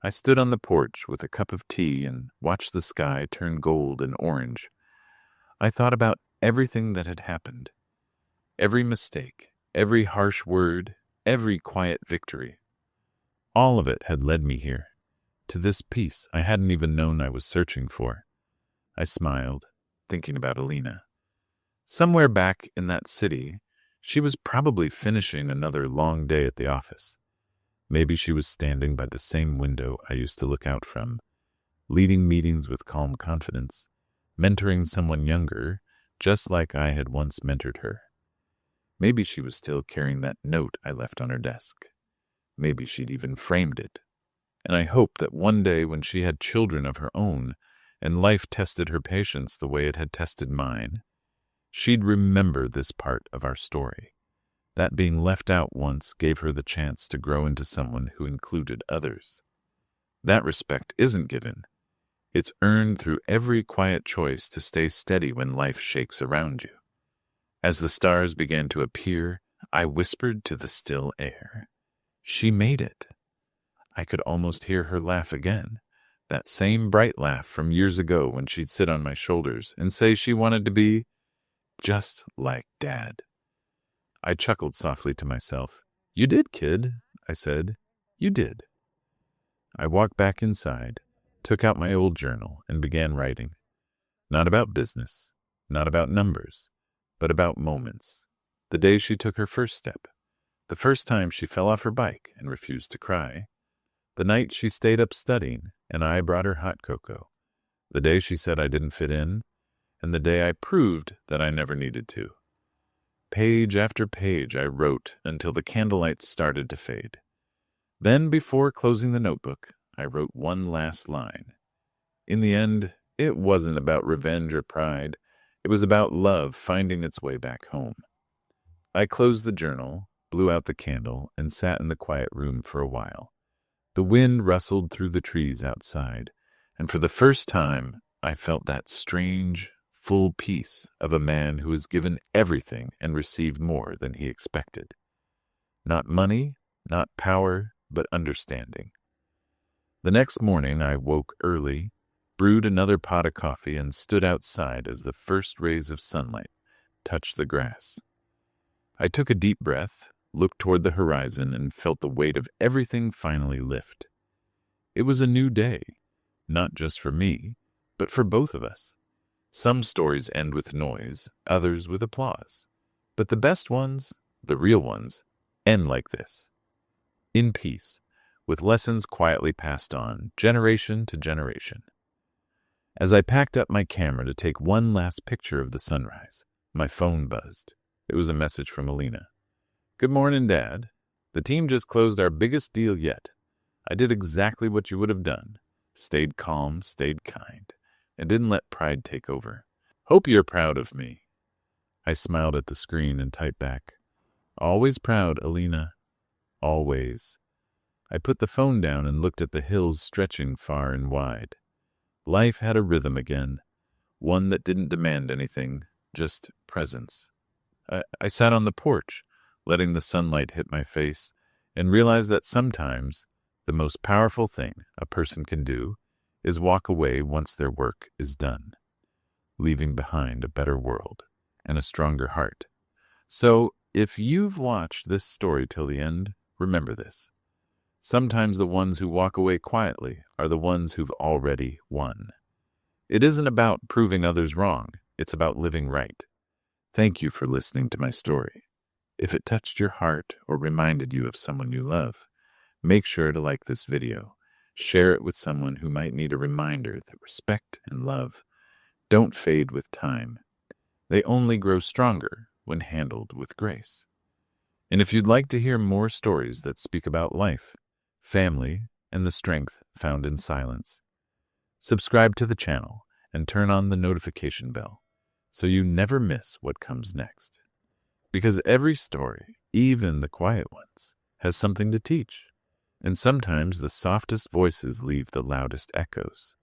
I stood on the porch with a cup of tea and watched the sky turn gold and orange. I thought about everything that had happened, every mistake, every harsh word, every quiet victory. All of it had led me here, to this peace I hadn't even known I was searching for. I smiled, thinking about Alina. Somewhere back in that city, she was probably finishing another long day at the office. Maybe she was standing by the same window I used to look out from, leading meetings with calm confidence, mentoring someone younger, just like I had once mentored her. Maybe she was still carrying that note I left on her desk. Maybe she'd even framed it. And I hoped that one day when she had children of her own and life tested her patience the way it had tested mine, she'd remember this part of our story. That being left out once gave her the chance to grow into someone who included others. That respect isn't given. It's earned through every quiet choice to stay steady when life shakes around you. As the stars began to appear, I whispered to the still air, "She made it." I could almost hear her laugh again, that same bright laugh from years ago when she'd sit on my shoulders and say she wanted to be just like Dad. I chuckled softly to myself. "You did, kid," I said. "You did." I walked back inside, took out my old journal, and began writing. Not about business, not about numbers, but about moments. The day she took her first step, the first time she fell off her bike and refused to cry, the night she stayed up studying and I brought her hot cocoa, the day she said I didn't fit in, and the day I proved that I never needed to. Page after page I wrote until the candlelight started to fade. Then, before closing the notebook, I wrote one last line. In the end, it wasn't about revenge or pride. It was about love finding its way back home. I closed the journal, blew out the candle, and sat in the quiet room for a while. The wind rustled through the trees outside, and for the first time, I felt that strange, full peace of a man who has given everything and received more than he expected. Not money, not power, but understanding. The next morning I woke early, brewed another pot of coffee, and stood outside as the first rays of sunlight touched the grass. I took a deep breath, looked toward the horizon, and felt the weight of everything finally lift. It was a new day, not just for me, but for both of us. Some stories end with noise, others with applause. But the best ones, the real ones, end like this. In peace, with lessons quietly passed on, generation to generation. As I packed up my camera to take one last picture of the sunrise, my phone buzzed. It was a message from Alina. "Good morning, Dad. The team just closed our biggest deal yet. I did exactly what you would have done. Stayed calm, stayed kind, and didn't let pride take over. Hope you're proud of me." I smiled at the screen and typed back, "Always proud, Alina. Always." I put the phone down and looked at the hills stretching far and wide. Life had a rhythm again, one that didn't demand anything, just presence. I sat on the porch, letting the sunlight hit my face, and realized that sometimes the most powerful thing a person can do is walk away once their work is done, leaving behind a better world and a stronger heart. So, if you've watched this story till the end, remember this. Sometimes the ones who walk away quietly are the ones who've already won. It isn't about proving others wrong. It's about living right. Thank you for listening to my story. If it touched your heart or reminded you of someone you love, make sure to like this video. Share it with someone who might need a reminder that respect and love don't fade with time. They only grow stronger when handled with grace. And if you'd like to hear more stories that speak about life, family, and the strength found in silence, subscribe to the channel and turn on the notification bell so you never miss what comes next. Because every story, even the quiet ones, has something to teach, and sometimes the softest voices leave the loudest echoes.